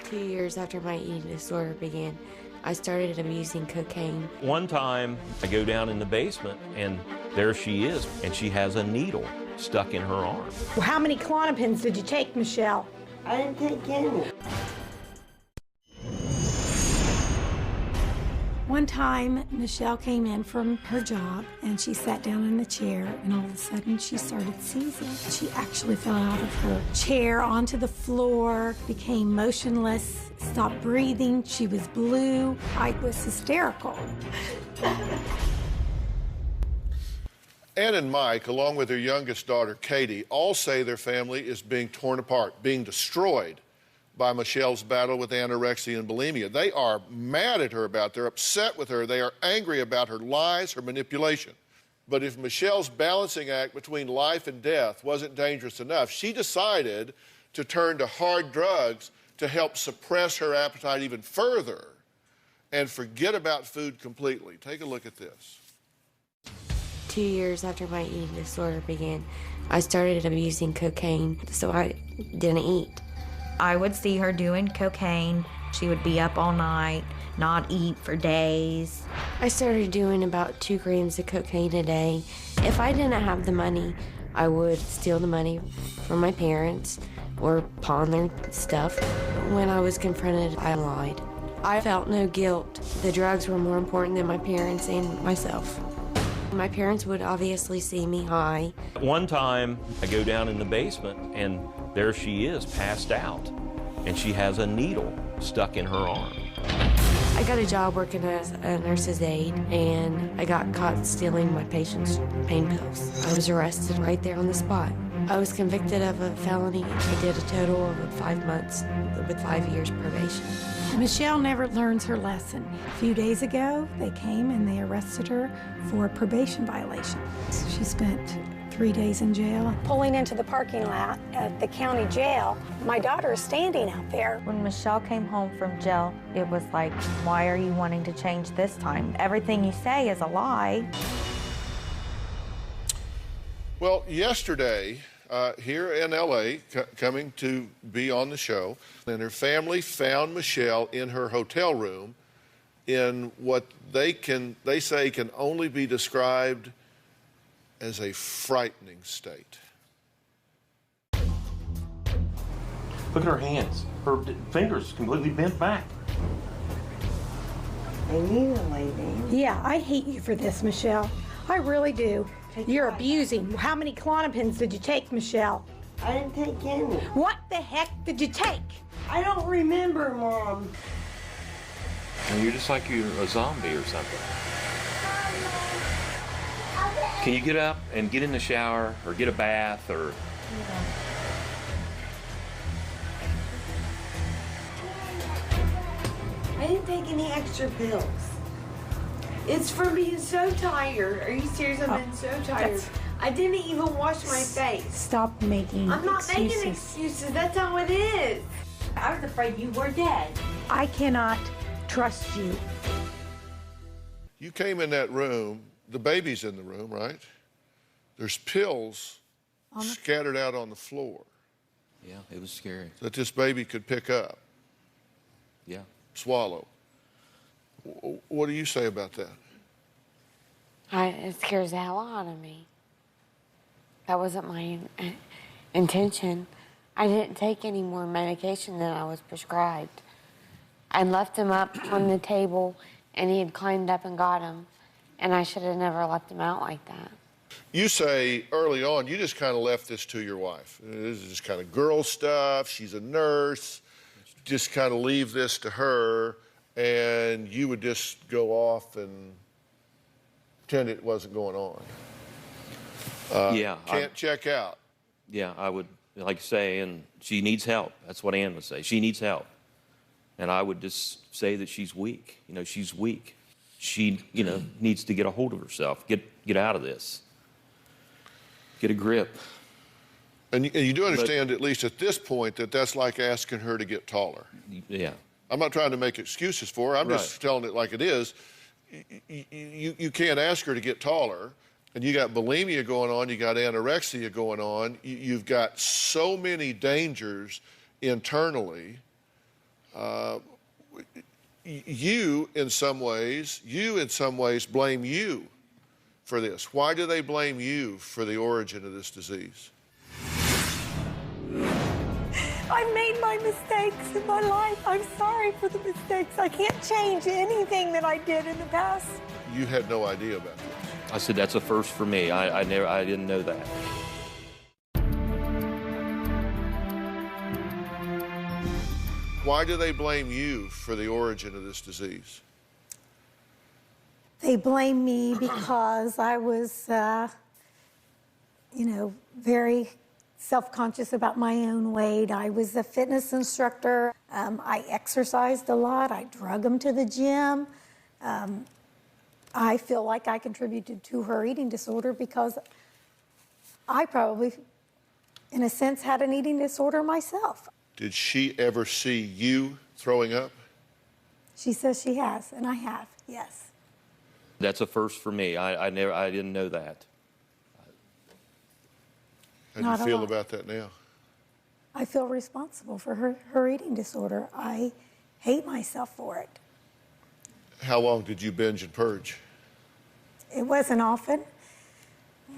2 years after my eating disorder began, I started abusing cocaine. One time, I go down in the basement, and there she is, and she has a needle stuck in her arm. Well, how many Klonopins did you take, Michelle? I didn't take any. One time, Michelle came in from her job, and she sat down in the chair, and all of a sudden, she started seizing. She actually fell out of her chair onto the floor, became motionless, stopped breathing. She was blue. I was hysterical. Ann and Mike, along with their youngest daughter, Katie, all say their family is being torn apart, being destroyed by Michelle's battle with anorexia and bulimia. They are mad at her about it. They're upset with her. They are angry about her lies, her manipulation. But if Michelle's balancing act between life and death wasn't dangerous enough, she decided to turn to hard drugs to help suppress her appetite even further and forget about food completely. Take a look at this. 2 years after my eating disorder began, I started abusing cocaine, so I didn't eat. I would see her doing cocaine. She would be up all night, not eat for days. I started doing about 2 grams of cocaine a day. If I didn't have the money, I would steal the money from my parents or pawn their stuff. When I was confronted, I lied. I felt no guilt. The drugs were more important than my parents and myself. My parents would obviously see me high. One time, I go down in the basement, and there she is, passed out, and she has a needle stuck in her arm. I got a job working as a nurse's aide, and I got caught stealing my patients' pain pills. I was arrested right there on the spot. I was convicted of a felony. I did a total of 5 months with 5 years probation. Michelle never learns her lesson. A few days ago, they came and they arrested her for a probation violation. She spent 3 days in jail. Pulling into the parking lot at the county jail, my daughter is standing out there. When Michelle came home from jail, it was like, why are you wanting to change this time? Everything you say is a lie. Well, yesterday, here in L.A., coming to be on the show, and her family found Michelle in her hotel room in what they say can only be described as a frightening state. Look at her hands. Her fingers completely bent back. They need a lady. Yeah, I hate you for this, Michelle. I really do. You're abusing. How many Klonopins did you take, Michelle? I didn't take any. What the heck did you take? I don't remember, Mom. And you're just like you're a zombie or something. Can you get up and get in the shower or get a bath or... I didn't take any extra pills. It's from being so tired. Are you serious? I've been so tired. I didn't even wash my face. Stop making I'm not excuses. making excuses. That's how it is. I was afraid you were dead. I cannot trust you. You came in that room, the baby's in the room, right? There's pills scattered out on the floor. Yeah, it was scary. That this baby could pick up. Yeah. Swallow. What do you say about that? It scares the hell out of me. That wasn't my intention. I didn't take any more medication than I was prescribed. I left him up on the table, and he had climbed up and got him, and I should have never left him out like that. You say early on, you just kind of left this to your wife. This is just kind of girl stuff. She's a nurse. Just kind of leave this to her, and you would just go off and pretend it wasn't going on. Can't check out. Yeah, I would, like say, and she needs help. That's what Ann would say. She needs help. And I would just say that she's weak. You know, she's weak. She, needs to get a hold of herself. Get out of this. Get a grip. And you do understand, at least at this point, that that's like asking her to get taller. Yeah. I'm not trying to make excuses for her. I'm just telling it like it is. You can't ask her to get taller, and you got bulimia going on, you got anorexia going on, you've got so many dangers internally. You in some ways blame you for this. Why do they blame you for the origin of this disease? I've made my mistakes in my life. I'm sorry for the mistakes. I can't change anything that I did in the past. You had no idea about this. I said, that's a first for me. I didn't know that. Why do they blame you for the origin of this disease? They blame me because I was, very self-conscious about my own weight. I was a fitness instructor. I exercised a lot. I drug them to the gym. I feel like I contributed to her eating disorder because I probably, in a sense, had an eating disorder myself. Did she ever see you throwing up? She says she has, and I have, yes. That's a first for me. I didn't know that. How do you feel about that now? I feel responsible for her eating disorder. I hate myself for it. How long did you binge and purge? It wasn't often,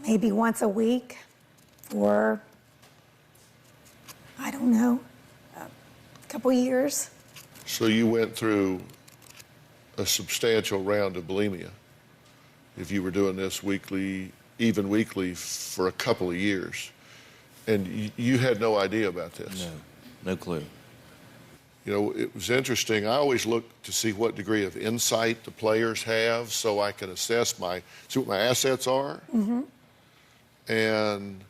maybe once a week for, I don't know, a couple years. So you went through a substantial round of bulimia if you were doing this weekly, even weekly, for a couple of years. And you had no idea about this? No clue. You know, it was interesting. I always look to see what degree of insight the players have so I can assess see what my assets are. Mm-hmm. And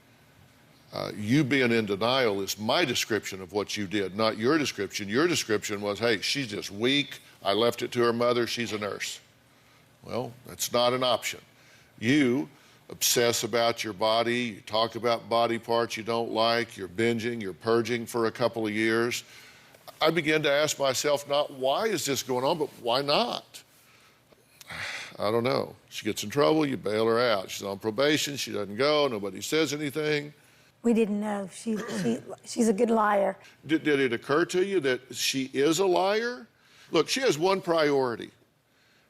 You being in denial is my description of what you did, not your description. Your description was, hey, she's just weak. I left it to her mother. She's a nurse. Well, that's not an option. You obsess about your body. You talk about body parts you don't like. You're binging. You're purging for a couple of years. I began to ask myself, not why is this going on, but why not? I don't know. She gets in trouble, you bail her out. She's on probation, she doesn't go, nobody says anything. We didn't know. She's a good liar. Did it occur to you that she is a liar? Look, she has one priority,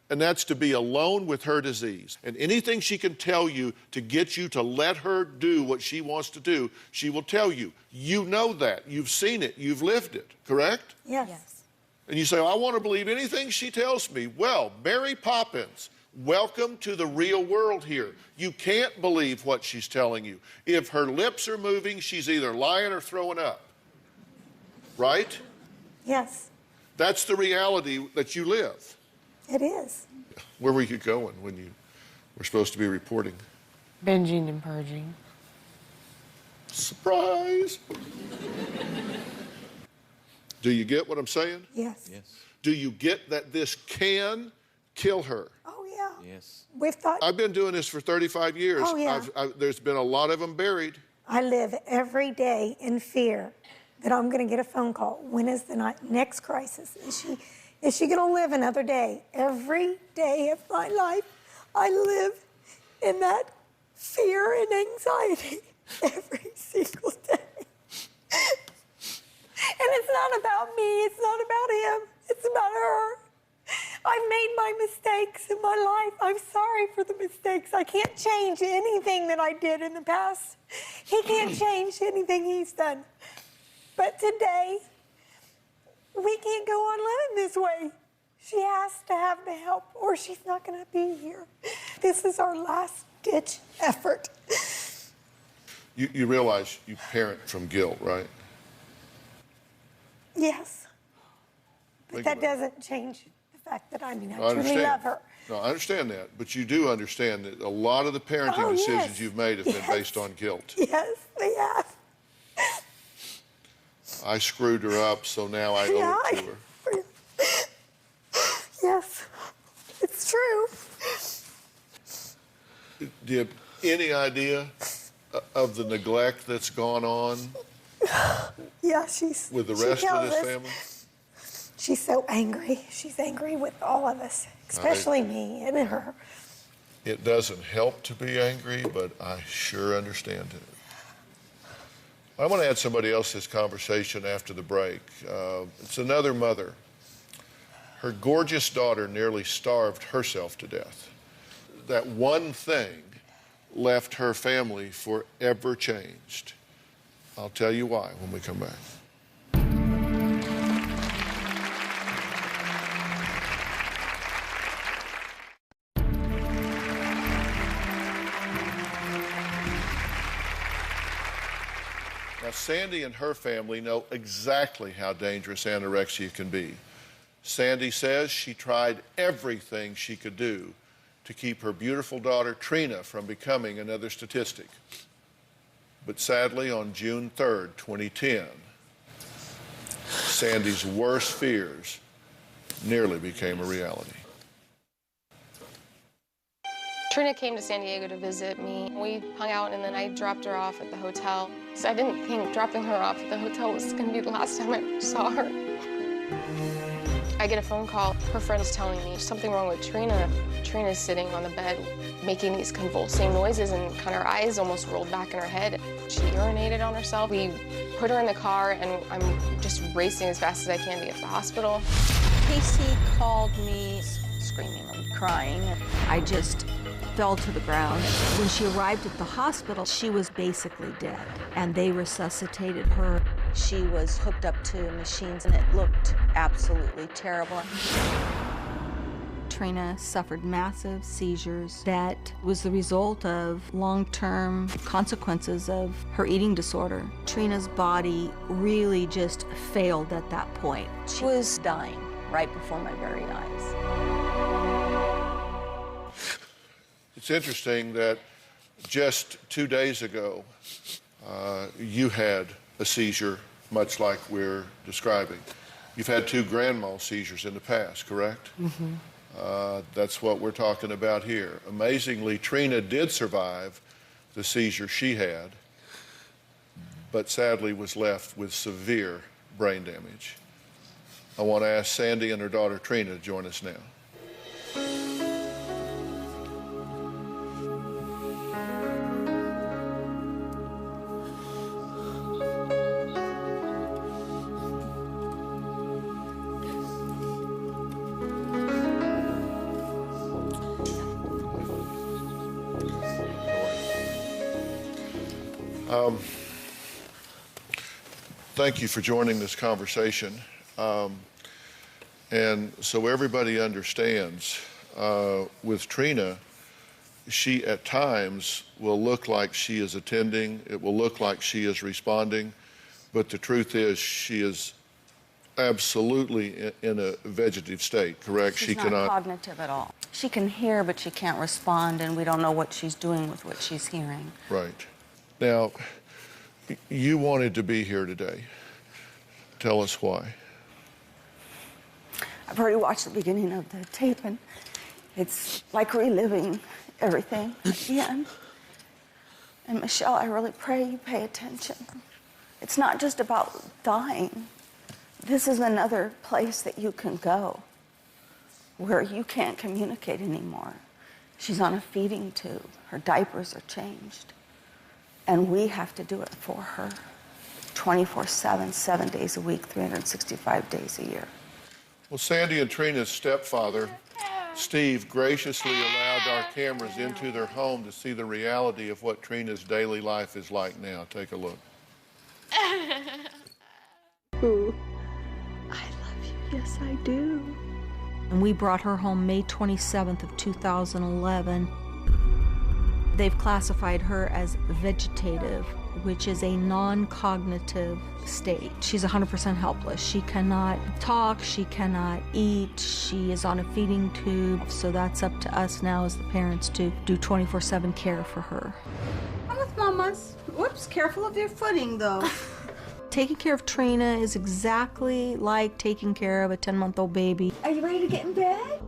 and that's to be alone with her disease. And anything she can tell you to get you to let her do what she wants to do, she will tell you. You know that. You've seen it. You've lived it, correct? Yes. And you say, I want to believe anything she tells me. Well, Mary Poppins, welcome to the real world here. You can't believe what she's telling you. If her lips are moving, she's either lying or throwing up. Right? Yes. That's the reality that you live. It is. Where were you going when you were supposed to be reporting? Binging and purging. Surprise! Do you get what I'm saying? Yes. Do you get that this can kill her? Oh, yeah. Yes. We've thought. I've been doing this for 35 years. Oh, yeah. There's been a lot of them buried. I live every day in fear that I'm going to get a phone call. When is the next crisis? Is she going to live another day? Every day of my life, I live in that fear and anxiety every single day. And it's not about me, it's not about him, it's about her. I've made my mistakes in my life. I'm sorry for the mistakes. I can't change anything that I did in the past. He can't change anything he's done. But today, we can't go on living this way. She has to have the help or she's not going to be here. This is our last-ditch effort. You realize you parent from guilt, right? Yes. But that doesn't change the fact that I truly love her. No, I understand that. But you do understand that a lot of the parenting decisions you've made have been based on guilt. Yes, they have. I screwed her up, so now I owe it to her. Yes, it's true. Do you have any idea of the neglect that's gone on? Yeah, with the rest of this family? She's so angry. She's angry with all of us, especially me and her. It doesn't help to be angry, but I sure understand it. I want to add somebody else to this conversation after the break. It's another mother. Her gorgeous daughter nearly starved herself to death. That one thing left her family forever changed. I'll tell you why when we come back. Now, Sandy and her family know exactly how dangerous anorexia can be. Sandy says she tried everything she could do to keep her beautiful daughter, Trina, from becoming another statistic. But sadly, on June 3rd, 2010, Sandy's worst fears nearly became a reality. Trina came to San Diego to visit me. We hung out and then I dropped her off at the hotel. So I didn't think dropping her off at the hotel was going to be the last time I ever saw her. I get a phone call. Her friend was telling me something wrong with Trina. Trina's sitting on the bed making these convulsing noises and kind of her eyes almost rolled back in her head. She urinated on herself. We put her in the car and I'm just racing as fast as I can to get to the hospital. Casey called me screaming and crying. I just fell to the ground. When she arrived at the hospital, she was basically dead, and they resuscitated her. She was hooked up to machines, and it looked absolutely terrible. Trina suffered massive seizures that was the result of long-term consequences of her eating disorder. Trina's body really just failed at that point. She was dying right before my very eyes. It's interesting that just 2 days ago, you had a seizure much like we're describing. You've had 2 grand mal seizures in the past, correct? Mm-hmm. That's what we're talking about here. Amazingly, Trina did survive the seizure she had, but sadly was left with severe brain damage. I want to ask Sandy and her daughter Trina to join us now. Thank you for joining this conversation. And so everybody understands, with Trina, she at times will look like she is attending, it will look like she is responding, but the truth is she is absolutely in a vegetative state, correct? She's not cognitive at all. She can hear, but she can't respond, and we don't know what she's doing with what she's hearing. Right. Now, you wanted to be here today. Tell us why. I've already watched the beginning of the tape, and it's like reliving everything again. And Michelle, I really pray you pay attention. It's not just about dying. This is another place that you can go where you can't communicate anymore. She's on a feeding tube. Her diapers are changed. And we have to do it for her 24/7, 7 days a week, 365 days a year. Well, Sandy and Trina's stepfather, Steve, graciously allowed our cameras into their home to see the reality of what Trina's daily life is like now. Take a look. Ooh, I love you. Yes, I do. And we brought her home May 27th of 2011. They've classified her as vegetative, which is a non-cognitive state. She's 100% helpless. She cannot talk, she cannot eat, she is on a feeding tube, so that's up to us now as the parents to do 24/7 care for her. I'm with Mamas. Whoops, careful of your footing, though. Taking care of Trina is exactly like taking care of a 10-month-old baby. Are you ready to get in bed?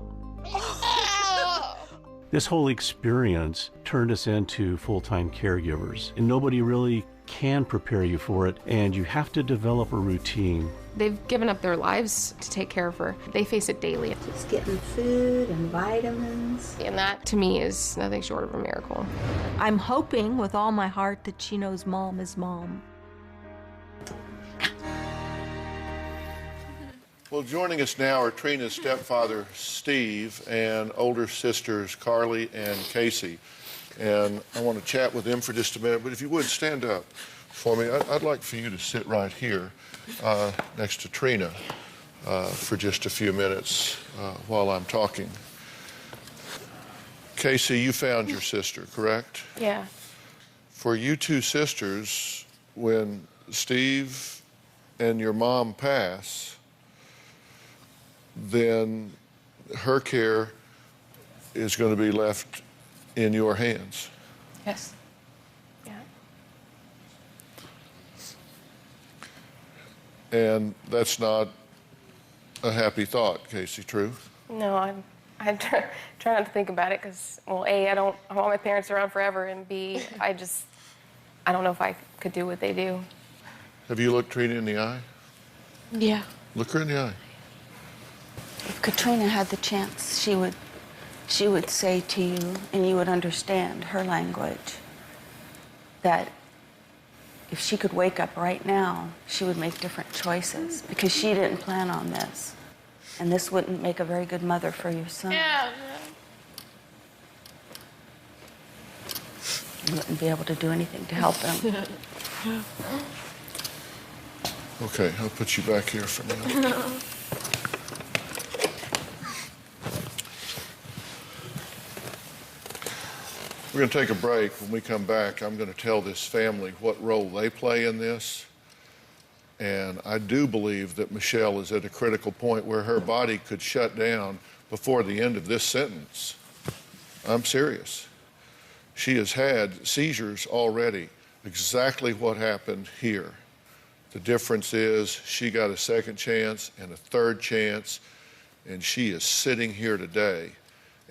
This whole experience turned us into full-time caregivers, and nobody really can prepare you for it, and you have to develop a routine. They've given up their lives to take care of her. They face it daily. Just getting food and vitamins. And that, to me, is nothing short of a miracle. I'm hoping with all my heart that she knows Mom is Mom. Well, joining us now are Trina's stepfather, Steve, and older sisters, Carly and Casey. And I want to chat with them for just a minute, but if you would, stand up for me. I'd like for you to sit right here next to Trina for just a few minutes while I'm talking. Casey, you found your sister, correct? Yeah. For you 2 sisters, when Steve and your mom pass, then her care is going to be left in your hands. Yes. Yeah. And that's not a happy thought, Casey, true? No, I try not to think about it because, well, A, I want my parents around forever, and B, I don't know if I could do what they do. Have you looked Trina in the eye? Yeah. Look her in the eye. If Katrina had the chance, she would say to you, and you would understand her language, that if she could wake up right now, she would make different choices because she didn't plan on this. And this wouldn't make a very good mother for your son. Yeah. You wouldn't be able to do anything to help him. Okay, I'll put you back here for now. We're going to take a break. When we come back, I'm going to tell this family what role they play in this. And I do believe that Michelle is at a critical point where her body could shut down before the end of this sentence. I'm serious. She has had seizures already exactly what happened here. The difference is she got a second chance and a third chance, and she is sitting here today,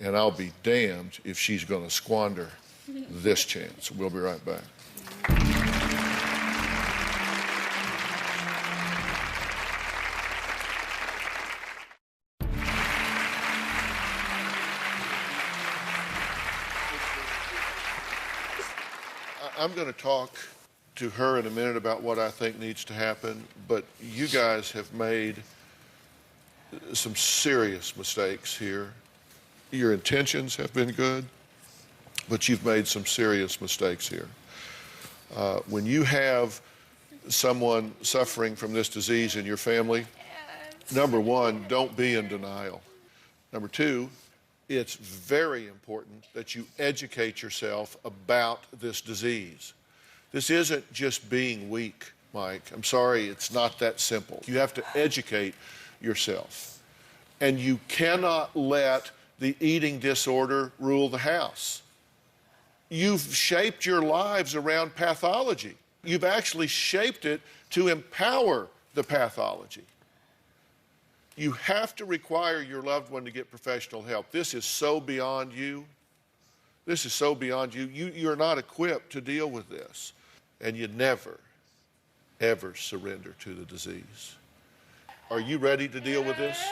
and I'll be damned if she's going to squander this chance. We'll be right back. I'm going to talk to her in a minute about what I think needs to happen, but you guys have made some serious mistakes here. Your intentions have been good, but you've made some serious mistakes here. When you have someone suffering from this disease in your family, number one, don't be in denial. Number two, it's very important that you educate yourself about this disease. This isn't just being weak, Mike. I'm sorry, it's not that simple. You have to educate yourself. And you cannot let the eating disorder rule the house. You've shaped your lives around pathology. You've actually shaped it to empower the pathology. You have to require your loved one to get professional help. This is so beyond you. This is so beyond you. You're not equipped to deal with this. And you never, ever surrender to the disease. Are you ready to deal with this?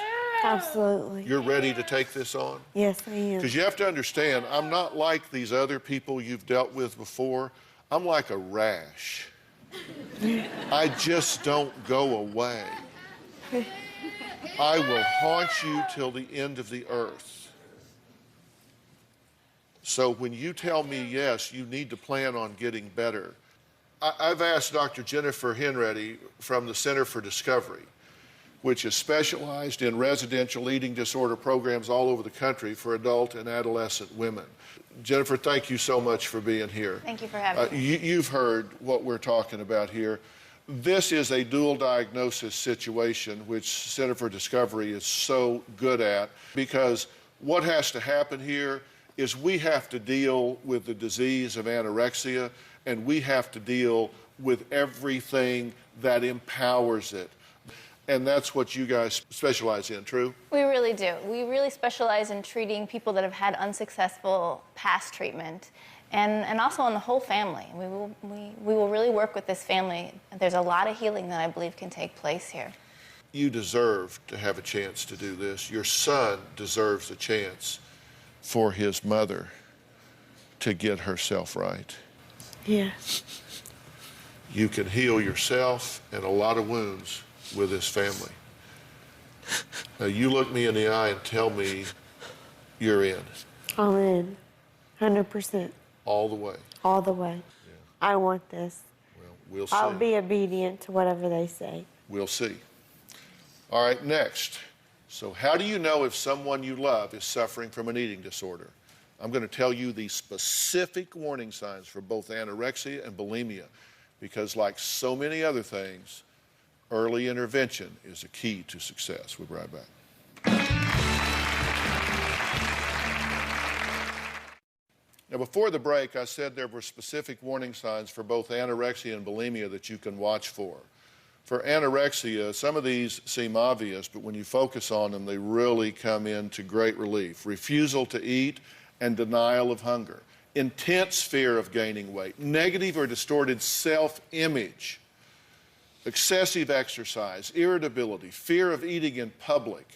Absolutely. You're ready to take this on? Yes, I am. Because you have to understand, I'm not like these other people you've dealt with before. I'm like a rash. I just don't go away. I will haunt you till the end of the earth. So when you tell me yes, you need to plan on getting better. I've asked Dr. Jennifer Henready from the Center for Discovery, which is specialized in residential eating disorder programs all over the country for adult and adolescent women. Jennifer, thank you so much for being here. Thank you for having me. You've heard what we're talking about here. This is a dual diagnosis situation, which Center for Discovery is so good at, because what has to happen here is we have to deal with the disease of anorexia, and we have to deal with everything that empowers it. And that's what you guys specialize in, true? We really do. We really specialize in treating people that have had unsuccessful past treatment, and also on the whole family. We will really work with this family. There's a lot of healing that I believe can take place here. You deserve to have a chance to do this. Your son deserves a chance for his mother to get herself right. Yes. You can heal yourself and a lot of wounds with this family. Now, you look me in the eye and tell me you're in. I'm in. 100%. All the way. All the way. Yeah. I want this. Well, we'll see. I'll be obedient to whatever they say. We'll see. All right, next. So how do you know if someone you love is suffering from an eating disorder? I'm going to tell you the specific warning signs for both anorexia and bulimia, because like so many other things, early intervention is a key to success. We'll be right back. Now, before the break, I said there were specific warning signs for both anorexia and bulimia that you can watch for. For anorexia, some of these seem obvious, but when you focus on them, they really come into great relief. Refusal to eat and denial of hunger. Intense fear of gaining weight. Negative or distorted self-image. Excessive exercise. Irritability. Fear of eating in public.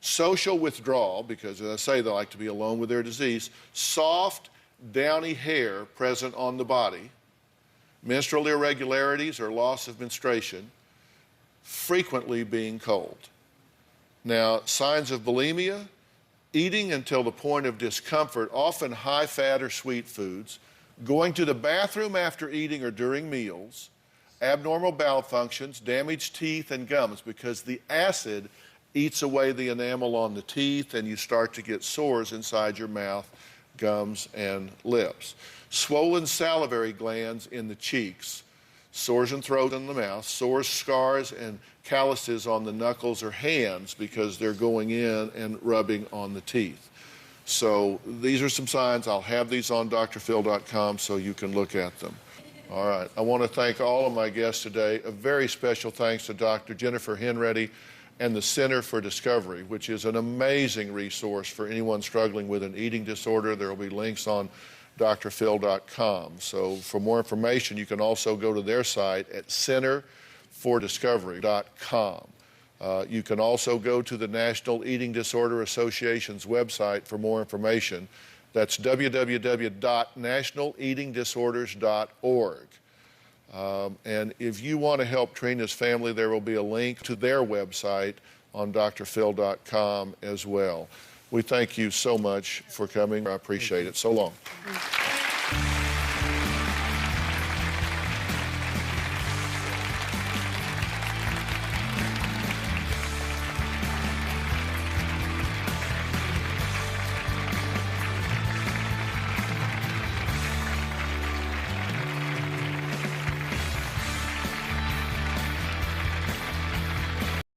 Social withdrawal, because as I say, they like to be alone with their disease. Soft, downy hair present on the body. Menstrual irregularities or loss of menstruation. Frequently being cold. Now, signs of bulimia: eating until the point of discomfort, often high fat or sweet foods, going to the bathroom after eating or during meals, abnormal bowel functions, damaged teeth and gums, because the acid eats away the enamel on the teeth and you start to get sores inside your mouth, gums, and lips. Swollen salivary glands in the cheeks, sores and throat in the mouth, sores, scars, and calluses on the knuckles or hands because they're going in and rubbing on the teeth. So these are some signs. I'll have these on drphill.com so you can look at them. All right. I want to thank all of my guests today. A very special thanks to Dr. Jennifer Henready and the Center for Discovery, which is an amazing resource for anyone struggling with an eating disorder. There will be links on drphill.com. So for more information, you can also go to their site at centerfordiscovery.com. You can also go to the National Eating Disorder Association's website for more information. That's www.nationaleatingdisorders.org. And if you want to help Trina's family, there will be a link to their website on drphill.com as well. We thank you so much for coming. I appreciate it. So long.